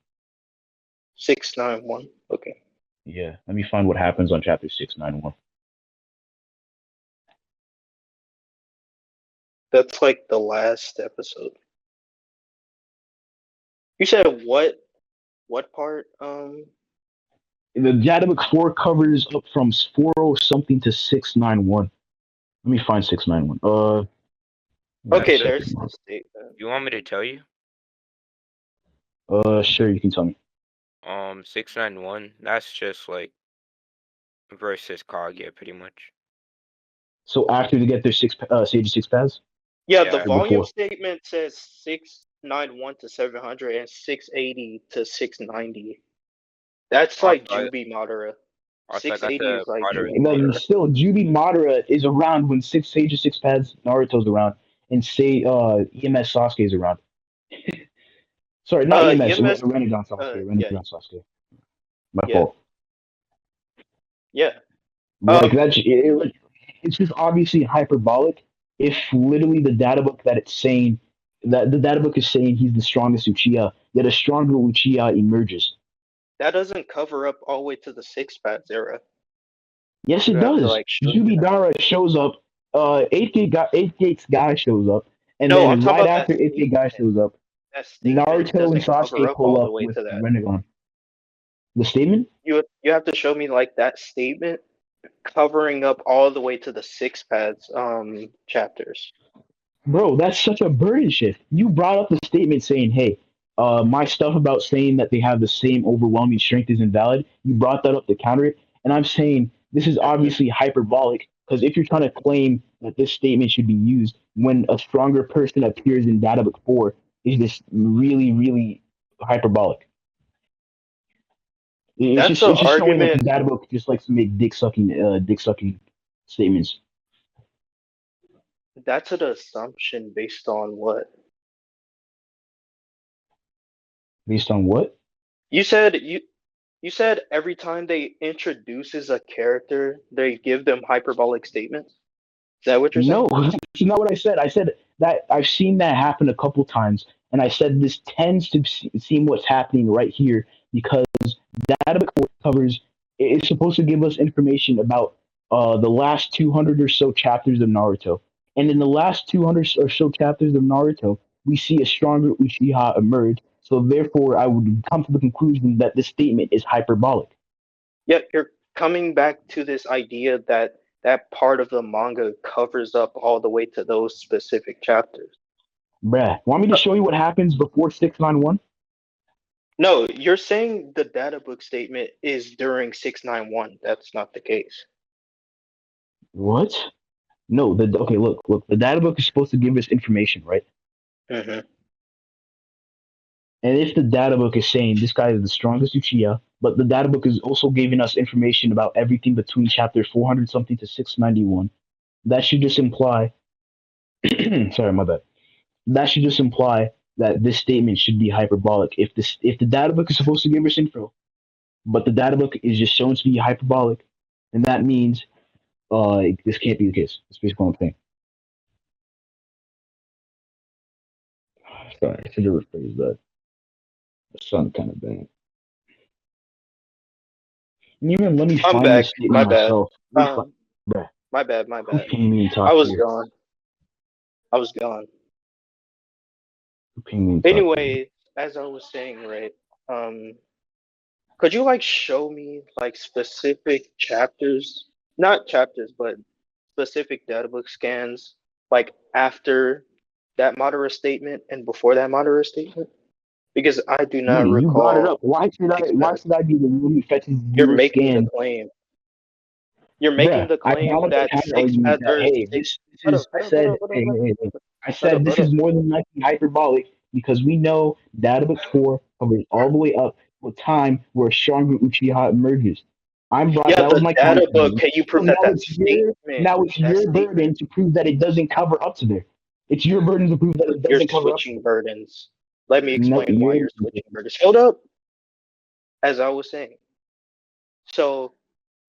691. Okay. Yeah, let me find what happens on chapter 691. That's like the last episode. You said what part? The databook 4 covers up from 40 something to 691. Let me find 691. Wait a Okay, Okay. second. there's the statement. You want me to tell you? Sure, you can tell me. 691. That's just like versus Kaguya, pretty much. So after they get their Sage 6 paths Yeah, the Yeah. or volume before? statement says 691 to 700 and 680 to 690. That's Also, like Jubi Madara. I got 680 the is like Madara Jubi And then Madara. still, Jubi Madara is around when Six Sage Six Paths Naruto's around, and say EMS Sasuke's around. Sorry, not EMS, EMS, Renegon Sasuke, yeah, Renegon Sasuke. My Yeah. fault. Yeah. Like it's just obviously hyperbolic. If literally the data book that it's saying that the data book is saying he's the strongest Uchiha, yet a stronger Uchiha emerges. That doesn't cover up all the way to the Six Paths era. Yes, You it have to does. like show me that. Jubidara shows up. Eighth Gate's guy shows up, and No, I'm then talking right about that after Eighth Gate guy statement. shows up, That statement Naruto and doesn't cover Sasuke up pull all the up way with to that. Rinnegan. The statement? You have to show me like that statement covering up all the way to the Six Paths chapters. Bro, that's such a burden shift. You brought up the statement saying, hey, my stuff about saying that they have the same overwhelming strength is invalid. You brought that up to counter it. And I'm saying this is Mhm. obviously hyperbolic because if you're trying to claim that this statement should be used when a stronger person appears in Data Book 4, is this really, really hyperbolic. That's an It's just showing that the argument. Data Book just likes to make dick sucking statements. That's an assumption based on what? Based on what? You said you said every time they introduces a character, they give them hyperbolic statements. Is that what you're saying? No, that's not what I said. I said that I've seen that happen a couple times, and I said this tends to seem what's happening right here because Data Book covers it's supposed to give us information about the last 200 or so chapters of Naruto, and in the last 200 or so chapters of Naruto, we see a stronger Uchiha emerge. So therefore, I would come to the conclusion that this statement is hyperbolic. Yet you're coming back to this idea that that part of the manga covers up all the way to those specific chapters. Bruh, want me to show you what happens before 691? No, you're saying the data book statement is during 691. That's not the case. What? No, the okay, look. The data book is supposed to give us information, right? Hmm. And if the data book is saying this guy is the strongest Uchiha, but the data book is also giving us information about everything between chapter 400 something to 691, that should just imply. Sorry, my bad. That should just imply that this statement should be hyperbolic. If the data book is supposed to give us info, but the data book is just shown to be hyperbolic, then that means this can't be the case. That's basically what I'm saying. Sorry, I should have rephrased that. That sounded kind of bad. And even let me I'm find back. this My statement bad. myself. Um, Bruh, my bad. My who bad. pinged me and I talk was here? gone. I was gone. Who pinged me and talk here? Anyway, as I was saying, right? Um, could you like show me like specific chapters, not chapters, but specific data book scans, like after that Madara statement and before that Madara statement? Because I do not Nigga, you brought it up. recall six Why paths. should I be the one who fetches You're your making the scan? claim. You're making Bruh, the I claim brought up the that counter six argument paths that or hey, six. this is I said hey, I said this is more than likely hyperbolic because we know Data Book 4 covers all the way up to a time where a stronger Uchiha emerges. Yeah, That was the my counter data book. argument. Can you So prove that now it's that your statement? burden to prove that it doesn't cover up to there. It's your burden to prove that it You're doesn't cover up to switching there. burdens. Let me No, explain why you're you're switching burdens. Hold up. As I was saying. So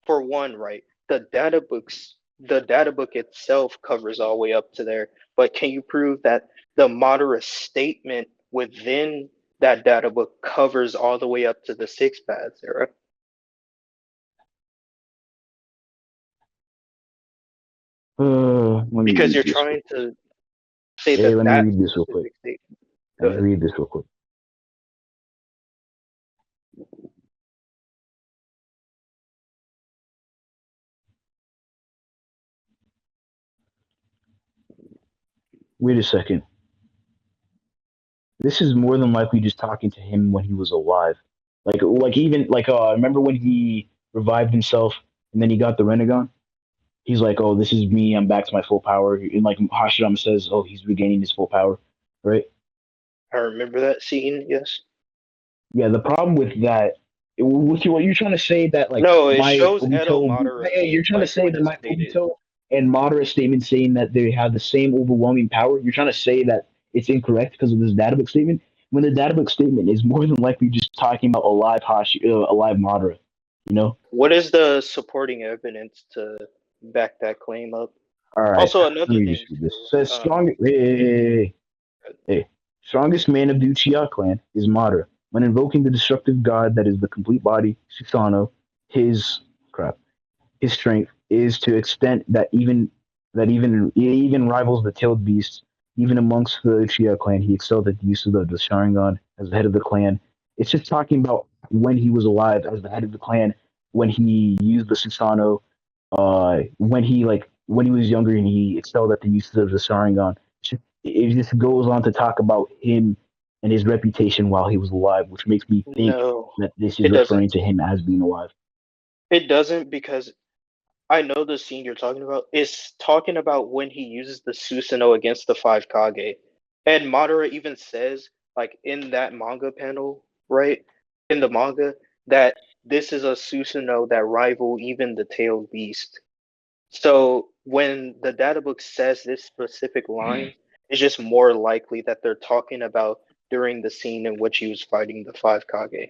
for one, right, the data book itself covers all the way up to there. But can you prove that the Madara statement within that data book covers all the way up to the Six Paths era? let me Because read you're this. trying to say Hey, that let me that read this real quick. specific statement. Let Go me ahead. read this real quick. Wait a second. This is more than likely just talking to him when he was alive. Even remember when he revived himself and then he got the Renegon? He's like, "Oh, this is me. I'm back to my full power." And like Hashirama says, "Oh, he's regaining his full power." Right? I remember that scene, yes. Yeah. The problem with that, what you're trying to say that like No, it my shows Edo Obito, hey, Madara you're trying to like say when that he my stated. Obito and Madara statement saying that they have the same overwhelming power. You're trying to say that it's incorrect because of this data book statement. when the databook statement is more than likely just talking about a live Madara, you know? What is the supporting evidence to back that claim up? All right, Also, let another me thing just read this. too. It says hey, strongest man of the Uchiha clan is Madara. When invoking the destructive god that is the complete body, Susanoo, his crap, his strength is to extent that even rivals the tailed beasts. Even amongst the Uchiha clan, he excelled at the use of the Sharingan as the head of the clan. It's just talking about when he was alive as the head of the clan, when he used the Susanoo, when he was younger and he excelled at the use of the Sharingan. It just goes on to talk about him and his reputation while he was alive, which makes me think No, that this it is doesn't. referring to him as being alive. It doesn't because I know the scene you're talking about. It's talking about when he uses the Susanoo against the five Kage. And Madara even says, like in that manga panel, right? In the manga, that this is a Susanoo that rival even the tailed beast. So when the data book says this specific line, it's just more likely that they're talking about during the scene in which he was fighting the five Kage.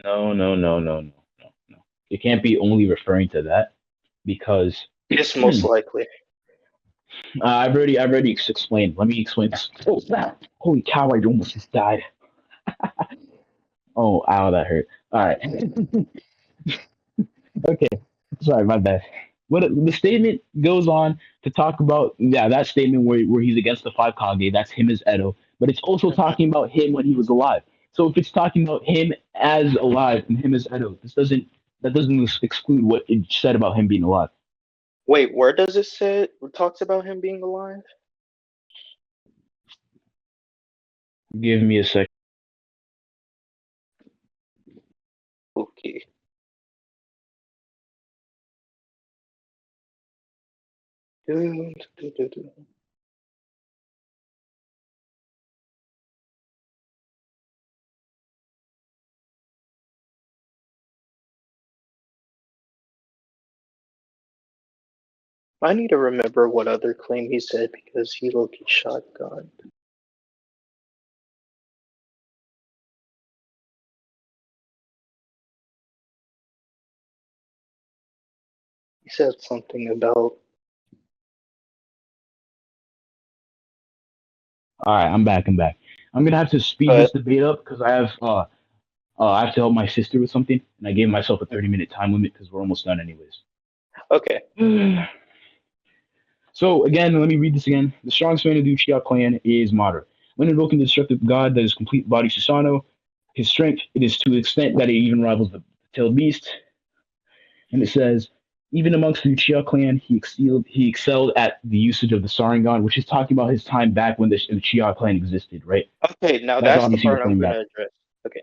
No, no, no, no, no, no, no. It can't be only referring to that because It's most likely. I've already explained. Let me explain this. Oh snap! Holy cow! I almost just died. Oh, ow, that hurt. All right. Okay. Sorry, my bad. The statement goes on to talk about that statement where he's against the five Kage. That's him as Edo, but it's also Mhm. talking about him when he was alive. So if it's talking about him as alive and him as Edo, that doesn't exclude what it said about him being alive. Wait, where does it say it talks about him being alive? Give me a second. Okay. I need to remember what other claim he said because he low-key shot God. He said something about All right, I'm back. I'm back. I'm gonna have to speed this debate up because I have to help my sister with something, and I gave myself a 30-minute time limit because we're almost done anyways. okay. So again, let me read this again. The strongest man of the Uchiha clan is Madara. When invoking the destructive god that is complete body Susanoo, his strength it is to the extent that it even rivals the tailed beast. And it says, even amongst the Uchiha clan, he excelled at the usage of the Sharingan, which is talking about his time back when the Uchiha clan existed, right? Okay, now That's that's the obviously part I'm referring gonna back. address. Okay.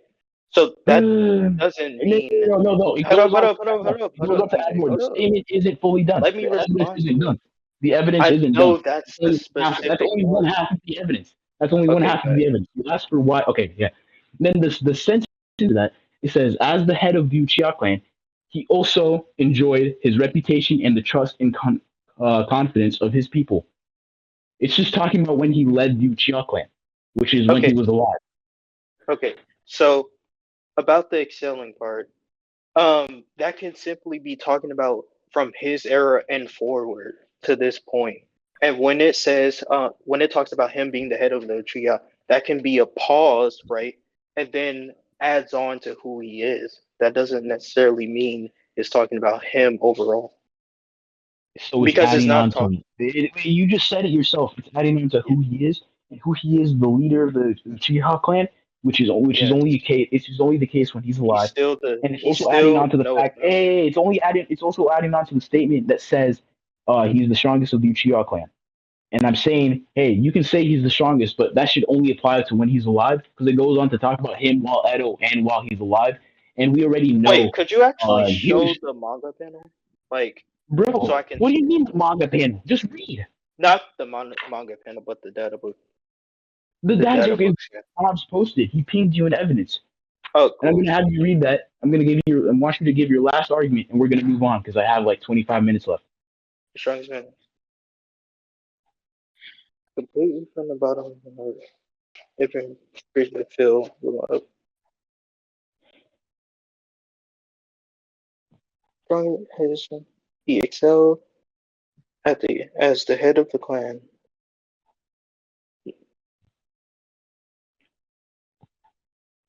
So that No, doesn't no, mean no, no, no. It hold up, goes hold on to up, hold add up, more. hold up, It hold goes up, on to add DJ. more. The Hold up. statement isn't fully done. Let me The evidence respond isn't to it. done. The evidence I isn't done. know that's the That's specific only one part. half of the evidence. That's only one Okay, half of the evidence. You ask for why. Okay, yeah. Then the sentence to that it says, as the head of the Uchiha clan, he also enjoyed his reputation and the trust and confidence of his people. It's just talking about when he led the Uchiha clan, which is when he okay, was alive. okay. So about the excelling part, that can simply be talking about from his era and forward to this point. And when it talks about him being the head of the Uchiha, that can be a pause, right? And then adds on to who he is. That doesn't necessarily mean it's talking about him overall. So it's Because it's adding not on talking. to you just said it yourself. It's adding on to who he is and who he is, the leader of the Uchiha clan, which is Yes. only a case. It's just only the case when he's alive, and it's He's also adding still on to the no, fact. Hey, it's also adding on to the statement that says he's the strongest of the Uchiha clan. And I'm saying, hey, you can say he's the strongest, but that should only apply to when he's alive because it goes on to talk about him while Edo and while he's alive, and we already wait, know could you actually he was. show the manga panel? Like so Bro, I can what do see you it. mean the manga panel? Just read. Not the manga panel, but the data book. The The data data joke is books, yeah. Bob's posted. He pinged you in evidence. Oh, And I'm cool. gonna have you read that. I want you to give your last argument and we're gonna move on because I have like 25 minutes left. Strongest man. Completely from the bottom of the earth. If it feel up. He excelled as the head of the clan.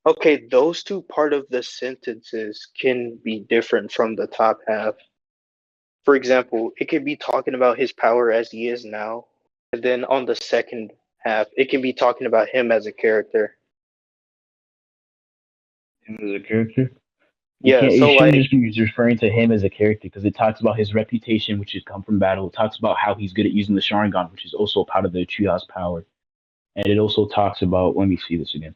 Okay, those two part of the sentences can be different from the top half. For example, it could be talking about his power as he is now, and then on the second half, it can be talking about him as a character. Him as a character. Yeah, It so shouldn't like, just be referring to him as a character because it talks about his reputation, which has come from battle. It talks about how he's good at using the Sharingan, which is also part of the Treehouse power. And it also talks about, let me see this again.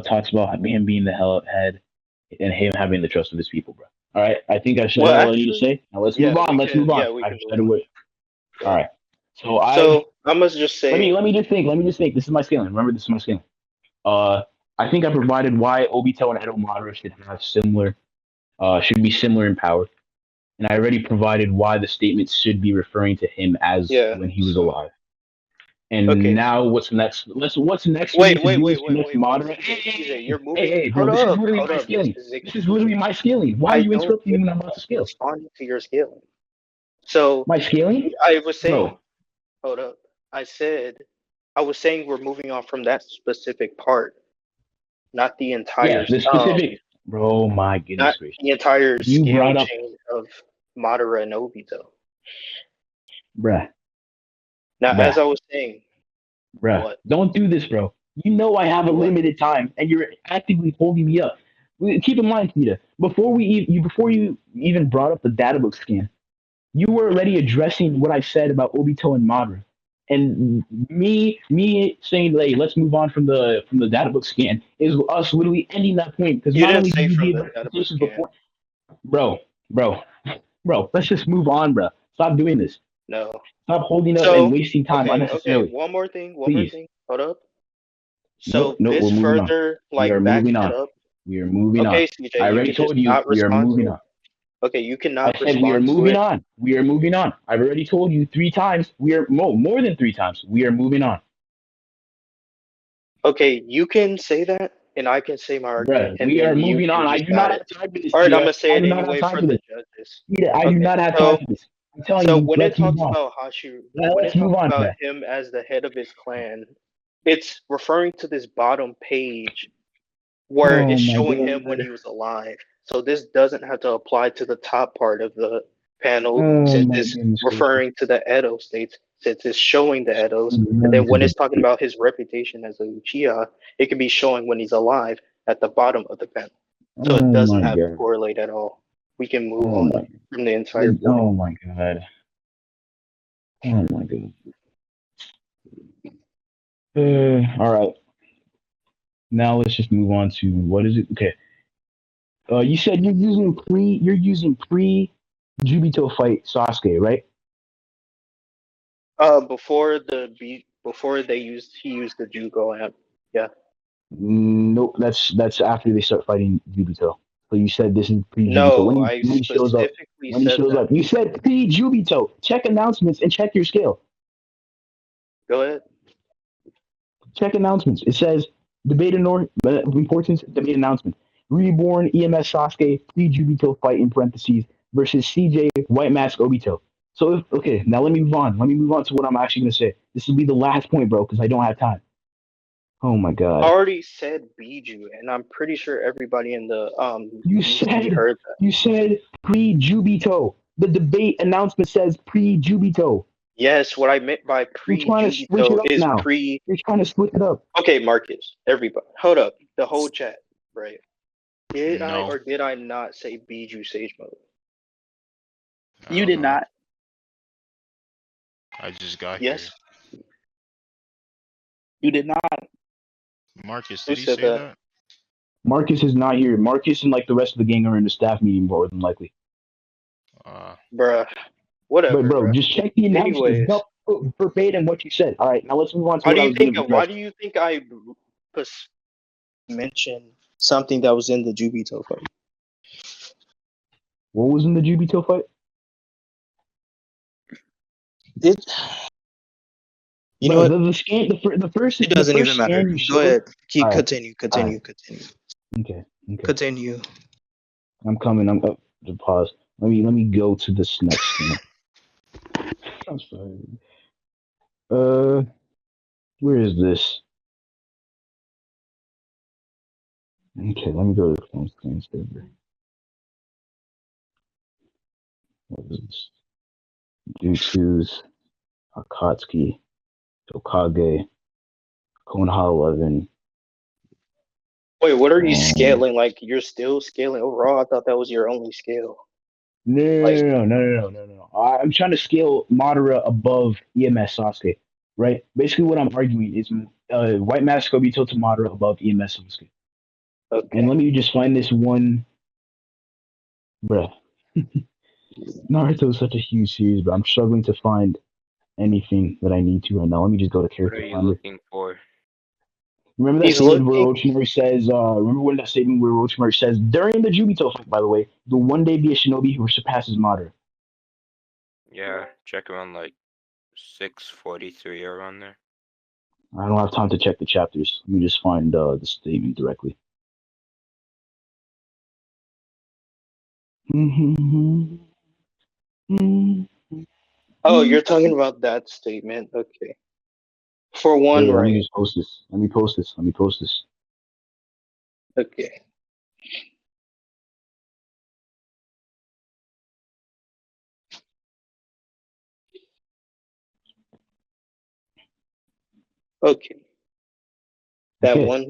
Talks about him being the head and him having the trust of his people, bro. All right, I think I said well, all I need to actually, say. Now let's yeah, move on. Let's move on. we I've can said move it. on. All right. So So I must just say, let me just think. Let me just think. This is my scaling. Remember, this is my scaling. Uh, I think I provided why Obito and Edo Madara should be similar in power, and I already provided why the statement should be referring to him as yeah. when he was So, alive. And okay. now what's next? What's next for me to do is connect Wait. Madara. CJ, you're moving. Bro, this is literally Hold my up. This scaling. is This is literally my scaling. Why are I you don't interrupting get me when I'm about to scale? responding to your scaling. So My scaling, I was saying, bro. hold up. I was saying we're moving on from that specific part, not the Yeah, entire the specific. Bro, my not goodness gracious. the entire You scale brought up, chain of Madara and Obito. bruh, Now, as bruh. I was saying, Bruh, what? don't do this, bro. You know I have a What? limited time, and you're actively holding me up. Keep in mind, Tita, before you even brought up the data book scan, you were already addressing what I said about Obito and Madara, and me saying, "Hey, let's move on from the data book scan," is us literally ending that point because You not didn't only did say you from give the database representations scan. before, bro, bro, bro. Let's just move on, bro. Stop doing this. No. Stop holding up and So, wasting time okay. unnecessarily. One more thing. Please. Hold up. Nope, So nope, this we're moving on. further We are backs moving it on. up. We are moving on. Okay, CJ, I you already can just told you not we are respond moving to it. on. Okay, you I cannot said we are respond to moving it. on. We are moving on. I've already told you 3 times. We are more than 3 times. We are moving on. Okay, you can say that, and I can say my argument, Bruh, and we are then you moving can on. I just do got not it. have time for this, All right, I'm Tita. gonna say I it do not have anyway time for for the this. judges. Tita, I do Okay, not have time for this. I'm telling so you, let's move on. when Let's it move talks on, about bruh. him as the head of his clan, it's referring to this bottom page where Oh it's my showing him when god. he was alive. So this doesn't have to apply to the top part of the panel Oh since my it's goodness gracious. referring to the Edo states, since it's showing the Edos. And Referring then to when the it's talking about his reputation as a Uchiha, it can be showing when he's alive at the bottom of the panel. So it Oh doesn't my have to god. correlate at all. We can move Oh on my from the entire book. oh my god. Oh my god. All right. Now let's just move on to what is it? Okay. You said you're using pre Juubito fight Sasuke, right? Before he used the Jugo amp. Yeah. Nope, that's after they start fighting Juubito. So you said this is pre Juubito. No, I When he shows up, specifically said that. you said pre Juubito. Check announcements and check your scale. Go ahead. Check announcements. It says debate importance debate announcement. Reborn EMS Sasuke pre Juubito fight in parentheses versus CJ White Mask Obito. So okay, now let me move on. Let me move on to what I'm actually gonna say. This will be the last point, bro, because I don't have time. Oh my I god. already said Biju, and I'm pretty sure everybody in the You VC said heard that. you said pre Jubito. The debate announcement says pre Jubito. Yes, what I meant by You're pre trying to switch it Jubito up is now. pre. You're trying to switch it up. Okay, Marcus, everybody, hold up, the whole chat, right? Did I No, or did I not say Biju Sage Mode? I You don't did know. not. I just got here. Yes. You did not. Marcus, Who did he said say that? that? Marcus is not here. Marcus and like the rest of the gang are in the staff meeting more than likely. Uh, Bruh. But Whatever, bro, bruh. just check the announcements. Anyways, No, verbatim what you said. All right, now let's move on to what I was going to why address. do you think I mentioned something that was in the Jubito fight? What was in the Jubito fight? It. You know Bro, what? the scan, the first, It the doesn't first even matter. scan you Go showed. ahead. Keep All right, continue. all right, okay. Continue. I'm coming. I'm up to pause. Let me go to this next scan. I'm sorry. Where is this? Okay, let me go to the phone scan server. What is this? Jutsu's, Akatsuki, Tokage, Konoha 11. Wait, what are you scaling? Like you're still scaling overall? I thought that was your only scale. Like, No. I'm trying to scale Madara above EMS Sasuke, right? Basically, what I'm arguing is White Mask Obito to Madara above EMS Sasuke. And okay. let me just find this one, bruh. Naruto is such a huge series, but I'm struggling to find anything that I need to right now. Let me just go to What are Character you Finder. looking for? Remember that He's statement where looking. Orochimaru says, remember when that statement where Orochimaru says, during the Juubito fight, by the way, you'll one day be a shinobi who surpasses Madara. Yeah, check around like 643 around there. I don't have time to check the chapters. Let me just find the statement directly. Oh, you're talking about that statement. Okay. For one, Wait, let me right? just post this. Let me post this. Let me post this. Okay. Okay. That Okay. one.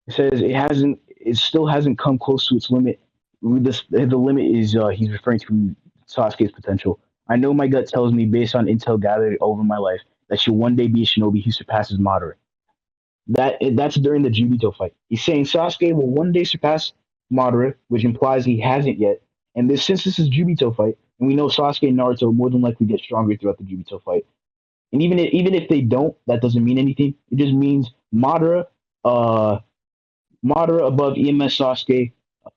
It says it still hasn't come close to its limit. The limit is he's referring to Sasuke's potential. I know my gut tells me, based on intel gathered over my life, that she'll one day be a shinobi who surpasses Madara. That's during the Juubito fight. He's saying Sasuke will one day surpass Madara, which implies he hasn't yet. And since this is Juubito fight, and we know Sasuke and Naruto more than likely get stronger throughout the Juubito fight. And even if they don't, that doesn't mean anything. It just means uh, Madara above EMS Sasuke,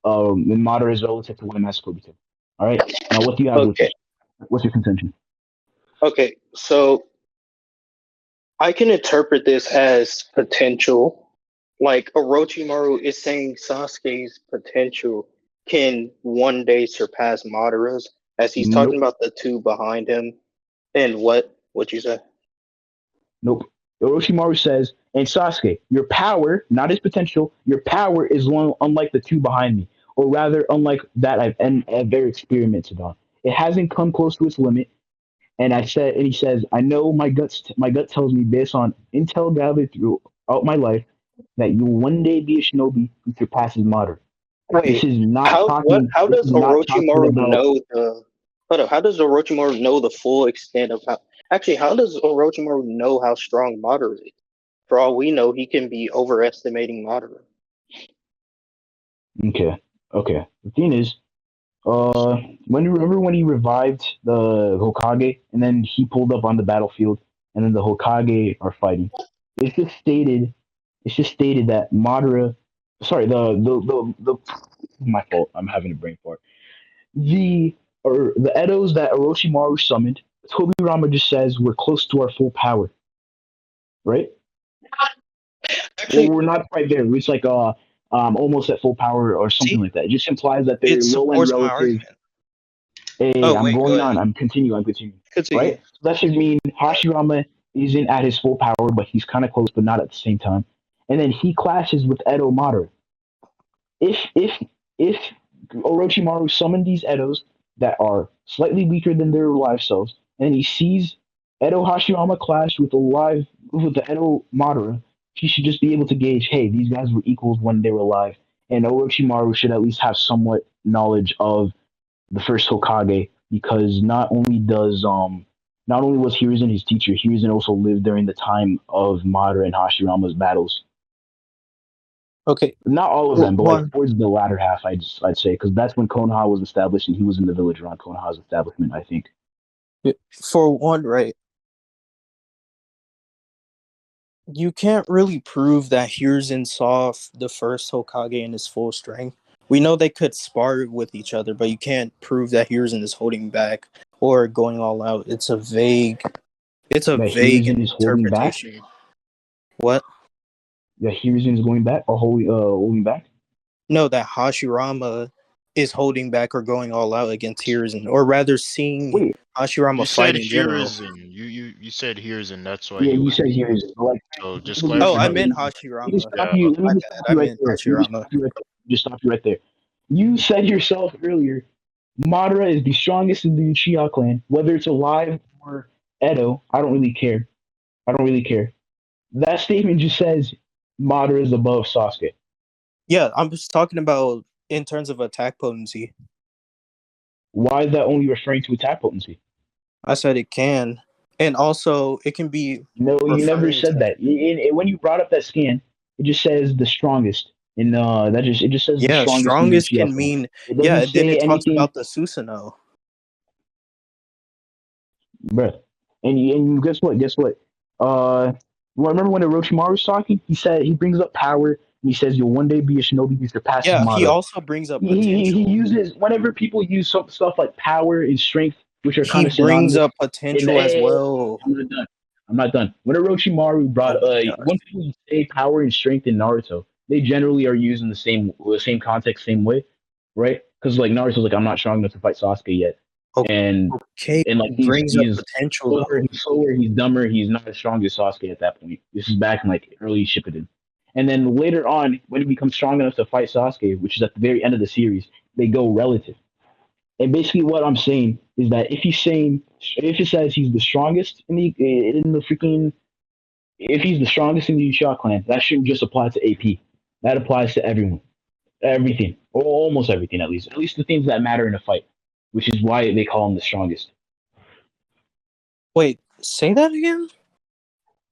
and Madara is relative to Waymaster Obito. All right. Now, what do you have with Okay. this? What's your contention? Okay. So I can interpret this as potential. Like Orochimaru is saying Sasuke's potential can one day surpass Madara's, as he's talking Nope. about the two behind him. And what you say? Nope. Orochimaru says, and Sasuke, your power, not his potential, your power is one unlike the two behind me, or rather, unlike that I've ever experimented on. It hasn't come close to its limit. And he says, I know my gut tells me, based on intel gathered throughout my life, that you will one day be a shinobi who surpasses Madara. This Wait, is not how what? talking. How This does is not talking Orochimaru about. know the? Hold up. How does Orochimaru know the full extent of how? Actually, how does Orochimaru know how strong Madara is? For all we know, he can be overestimating Madara. Okay, okay. The thing is, when remember when he revived the Hokage, and then he pulled up on the battlefield, and then the Hokage are fighting. It's just stated. It's just stated that Madara. Sorry, the my fault. I'm having a brain fart. The Edos that Orochimaru summoned, Tobirama just says we're close to our full power, right? Or Actually, we're not quite there. It's like almost at full power or something see, like that. It just implies that they're it low end supports my relative. argument. Hey, Oh I'm wait, go going ahead. on. I'm continuing. Continue. Right? So that should mean Hashirama isn't at his full power, but he's kind of close, but not at the same time. And then he clashes with Edo Madara. If Orochimaru summoned these Edos that are slightly weaker than their live selves, and he sees Edo Hashirama clash with the Edo Madara, he should just be able to gauge, hey, these guys were equals when they were alive, and Orochimaru should at least have somewhat knowledge of the first Hokage, because not only was Hiruzen his teacher, Hiruzen also lived during the time of Madara and Hashirama's battles. Okay, Not all of them, but like one. towards the latter half, I'd say, because that's when Konoha was established, and he was in the village around Konoha's establishment, I think. For one, right? You can't really prove that Hiruzen saw the first Hokage in his full strength. we know they could spar with each other, but you can't prove that Hiruzen is holding back or going all out. It's a vague That Hiruzen is holding back. interpretation. What? That Hiruzen is going back or holding back. No, that Hashirama is holding back or going all out against Hiruzen, or rather seeing Wait, Hashirama You fight said in general. Hiruzen. You said Hiruzen. That's why yeah, you you would. said Hiruzen. Like, So just Oh, I clarify. meant let me Hashirama. stop Yeah. you. Okay. Let My me bad. stop I you right meant there. Let me Hashirama. stop you right there. Just stop you right there. You said yourself earlier, Madara is the strongest in the Uchiha clan, whether it's alive or Edo. I don't really care. I don't really care. That statement just says Madara is above Sasuke. Yeah, I'm just talking about in terms of attack potency. Why is that only referring to attack potency? I said it can, and also it can be No, you never referring said to. that. When you brought up that scan, it just says the strongest, and it just says the Yeah, strongest in the strongest Uchiha can clan. mean. It Yeah, doesn't and then say it talks anything, about the Susanoo. bruh. And guess what? Guess what? Well, remember when Orochimaru was talking? He said he brings up power, and he says you'll one day be a shinobi who surpasses Yeah, he Madara. also brings up He potential. uses whenever people use some stuff like power and strength, which are He kind of brings synonymous. up And potential as well. I'm not done. I'm not done. When Orochimaru Oh brought my gosh. when people say power and strength in Naruto, they generally are used in the same context, same way, right? Because like Naruto's like, I'm not strong enough to fight Sasuke yet, and Okay, and like he brings up he's potential though. he's dumber, he's not as strong as Sasuke at that point. This is back in like early Shippuden. And then later on, when he becomes strong enough to fight Sasuke, which is at the very end of the series, they go relative. And basically, what I'm saying is that if it says he's the strongest if he's the strongest in the Uchiha clan, that shouldn't just apply to AP. That applies to everyone, everything, or almost everything, at least the things that matter in a fight, which is why they call him the strongest. Wait, say that again?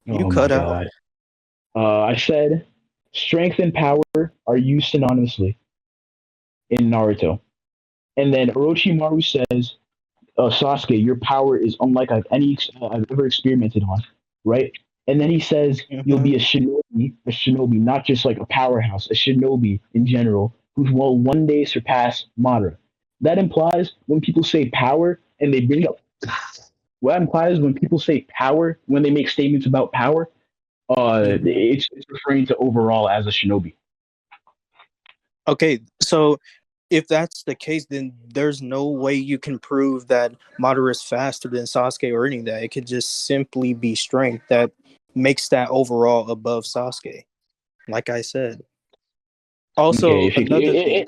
You Oh my cut out. god. I said strength and power are used synonymously in Naruto. And then Orochimaru says, Sasuke, your power is unlike I've ever experimented on, right? And then he says you'll Mm-hmm. be a shinobi, not just like a powerhouse, a shinobi in general, who will one day surpass Madara. That implies when people say power and they bring up what implies when people say power, when they make statements about power, Mm-hmm. it's referring to overall as a shinobi. Okay, so if that's the case, then there's no way you can prove that Madara is faster than Sasuke or any of that. It could just simply be strength that makes that overall above Sasuke. Like I said. Okay, Also, if you, another thing.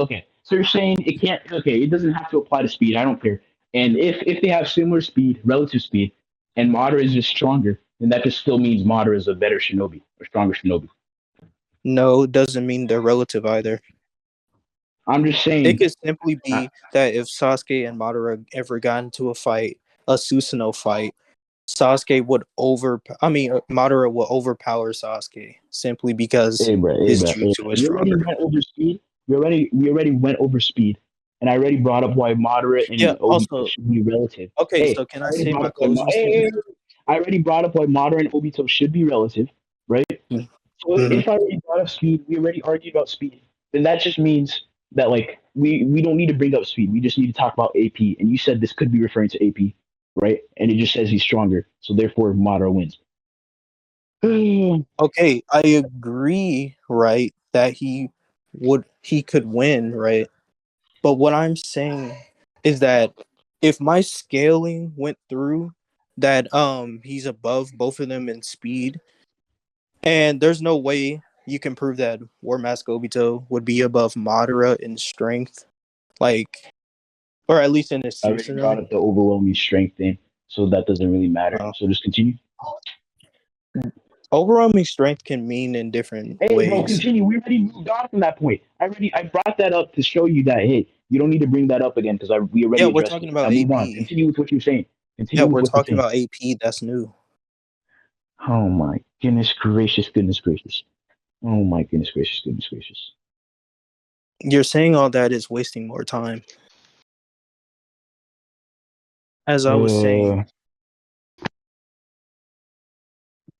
okay. So you're saying it can't. Okay, it doesn't have to apply to speed. I don't care. And if they have similar speed, relative speed, and Madara is just stronger, then that just still means Madara is a better shinobi or stronger shinobi. No, doesn't mean they're relative either. I'm just It saying. could simply be that if Sasuke and Madara ever got into a fight, a Susanoo fight, Madara would overpower Sasuke simply because his jutsu is We already stronger. went over speed. We already went over speed, and I already brought up why Madara Yeah, and Obito also, should be relative. okay, Hey, so can I I already say brought my up why. closing statement? I already brought up why Madara and Obito should be relative, right? So Mm-hmm. if I already brought up speed, we already argued about speed. Then that just means that like we don't need to bring up speed. We just need to talk about AP. And you said this could be referring to AP, right? And it just says he's stronger, so therefore Madara wins. Okay, I agree, right, that he could win, right? But what I'm saying is that if my scaling went through that he's above both of them in speed, and there's no way you can prove that War Mask Obito would be above Madara in strength, like, or at least in his I already brought Susanoo. up the overwhelming strength thing, so that doesn't really matter. Uh, So just continue. Overwhelming strength can mean in different Hey, bro, ways. continue. We already moved on from that point. I brought that up to show you that hey, you don't need to bring that up again because we Yeah, already we're addressed talking it. Now about move on. AP. Continue with what you're saying. Yeah, Continue with we're what you're talking saying. about AP. That's new. Oh my goodness gracious, goodness gracious. Oh my goodness gracious, goodness gracious. You're saying all that is wasting more time. As I was saying, Uh,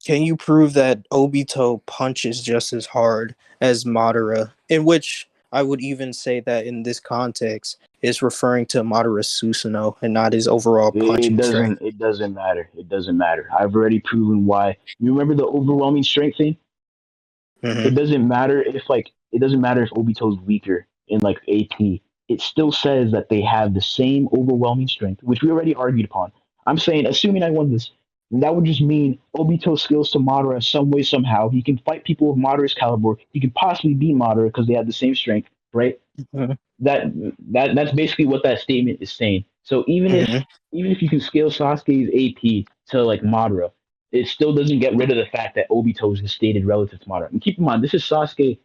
can you prove that Obito punches just as hard as Madara? In which I would even say that in this context, it's referring to Madara Susanoo and not his overall punching strength. It doesn't matter. It doesn't matter. I've already proven why. You remember the overwhelming strength thing? Hmm. It doesn't matter if it doesn't matter if Obito's weaker in like AP. It still says that they have the same overwhelming strength, which we already argued upon. I'm saying, assuming I won this, that would just mean Obito skills to Madara some way somehow. He can fight people of Madara's caliber. He can possibly beat Madara because they have the same strength, right? Hmm. that that's basically what that statement is saying. So Hmm. even if you can scale Sasuke's AP to like Madara, it still doesn't get rid of the fact that Obito is stated relative to Madara. And keep in mind, this is Sasuke.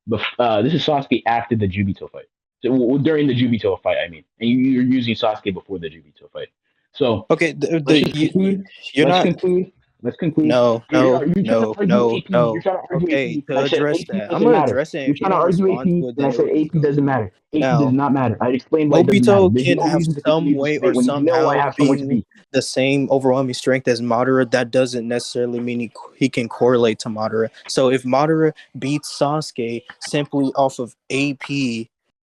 This is Sasuke after the Juubito fight. So during the Juubito fight, I mean, and you're using Sasuke before the Juubito fight. So Okay, let's just conclude. you're Let's not. conclude. Let's conclude. No, You're, no, you're trying to no, argue no, AP. You're no. trying to argue Okay, AP, and to I said address AP that, I'm doesn't gonna matter. address it. And You're if you trying to don't argue respond AP, to it, and I then said we can AP go. doesn't matter. AP does Now, not matter. I explained why it doesn't matter. Obito There's can no have reason to some continue this way debate or when you know I somehow have somewhere to being be. the same overwhelming strength as Madara. That doesn't necessarily mean he can correlate to Madara. So if Madara beats Sasuke simply off of AP,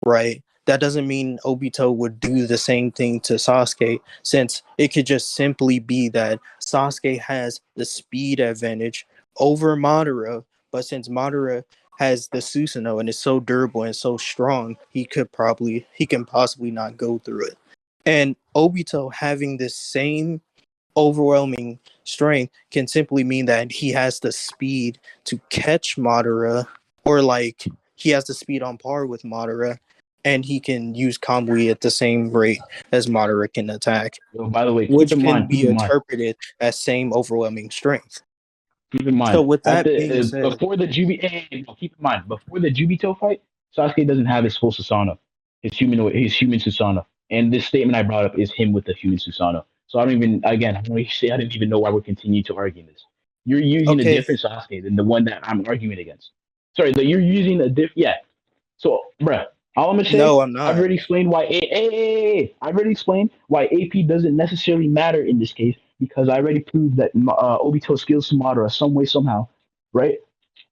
right? That doesn't mean Obito would do the same thing to Sasuke, since it could just simply be that Sasuke has the speed advantage over Madara, but since Madara has the Susanoo and is so durable and so strong, he can possibly not go through it. And Obito having this same overwhelming strength can simply mean that he has the speed to catch Madara, or like he has the speed on par with Madara, and he can use Kamui at the same rate as Madara can attack, So, by the way, which can be interpreted as same overwhelming strength. keep in So mind, with at that being the said, before the keep in mind before the Jubito fight, Sasuke doesn't have his full Susanoo, his human Susanoo, and this statement I brought up is him with the human Susanoo. So I don't even again, I don't say I didn't even know why we're continuing to argue this. You're using a okay, different Sasuke than the one that I'm arguing against. Sorry, that you're using a yeah. So, bruh, all I'm gonna say, no, I'm I've not. already explained why. I've already explained why AP doesn't necessarily matter in this case because I already proved that Obito skills Madara some way somehow, right?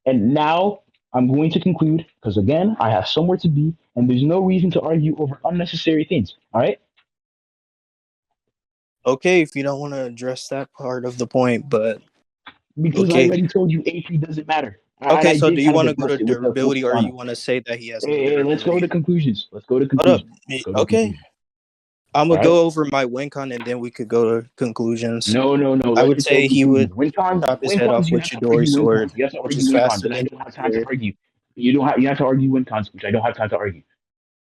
And now I'm going to conclude because again, I have somewhere to be, and there's no reason to argue over unnecessary things. All right? Okay, if you don't want to address that part of the point, but Because I okay. already told you AP doesn't matter, and Okay, I so did do you kind of want to go address to it with the full durability, or you Susanoo. want to say that he has no Hey, let's go durability? to conclusions. Let's go to Hold up. conclusions. Let's go to Okay, conclusions. I'm All gonna right? go over my win con and then we could go to conclusions. No. I Let's would just go say he would conclusions. Win cons, chop his win head cons. off You with have to Chidori argue win sword, cons. You have to which argue is win cons, faster and I than don't have time to Thunder. argue. You don't have. You have to argue win cons, which I don't have time to argue.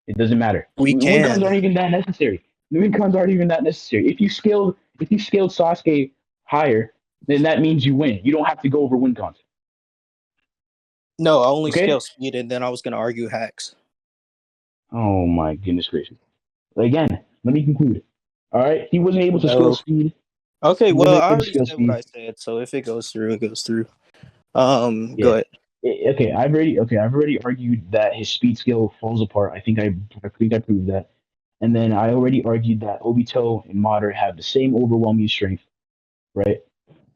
It doesn't matter. We Win cons can. aren't even that necessary. The win cons aren't even that necessary. If you scaled Sasuke higher, then that means you win. You don't have to go over win cons. No, I only scale Okay? speed, and then I was gonna argue hacks. Oh my goodness gracious. Again, let me conclude. All right, he wasn't able to scale No. speed. Okay, He well, wasn't I able to already scale said what I speed. said, so if it goes through, it goes through. Go Yeah. ahead. Okay, I've already argued that his speed skill falls apart. I think I proved that. And then I already argued that Obito and Madara have the same overwhelming strength, right?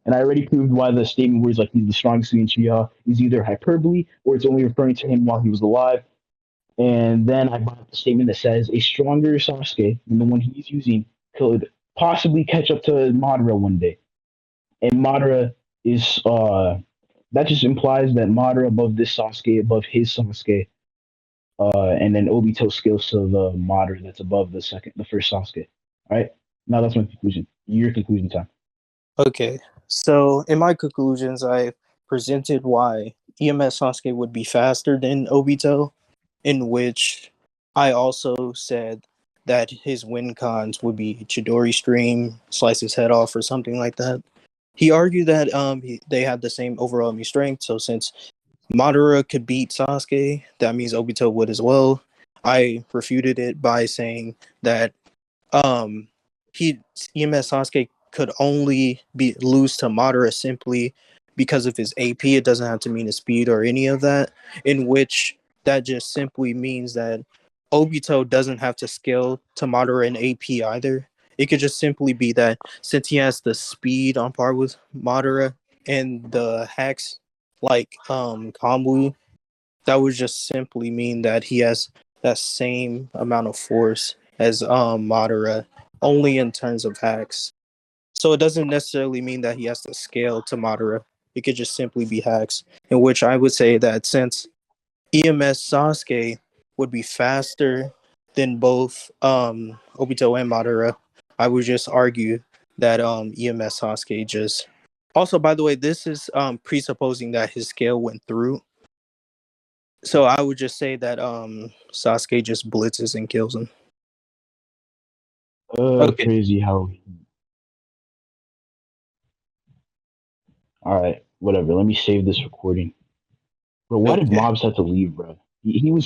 And I already proved why the statement words like he's the strongest in Uchiha is either hyperbole or it's only referring to him while he was alive. And then I brought up the statement that says a stronger Sasuke than the one he's using could possibly catch up to Madara one day. And Madara is that just implies that Madara above this Sasuke, above his Sasuke, and then Obito skills to the Madara that's above the first Sasuke. All right. Now that's my conclusion. Your conclusion time. Okay, so in my conclusions, I presented why EMS Sasuke would be faster than Obito, in which I also said that his win cons would be Chidori Stream, slice his head off, or something like that. He argued that they had the same overwhelming strength, so since Madara could beat Sasuke, that means Obito would as well. I refuted it by saying that um he EMS Sasuke could only be lose to Madara simply because of his AP. It doesn't have to mean his speed or any of that. In which that just simply means that Obito doesn't have to scale to Madara in AP either. It could just simply be that since he has the speed on par with Madara and the hacks like Kamui that would just simply mean that he has that same amount of force as Madara, only in terms of hacks. So it doesn't necessarily mean that he has to scale to Madara. It could just simply be hacks. In which I would say that since EMS Sasuke would be faster than both Obito and Madara, I would just argue that EMS Sasuke just. Also, by the way, this is presupposing that his scale went through. So I would just say that Sasuke just blitzes and kills him. Okay. Crazy how. All right, whatever. Let me save this recording. Bro, why did Okay. Mobs have to leave, bro? He was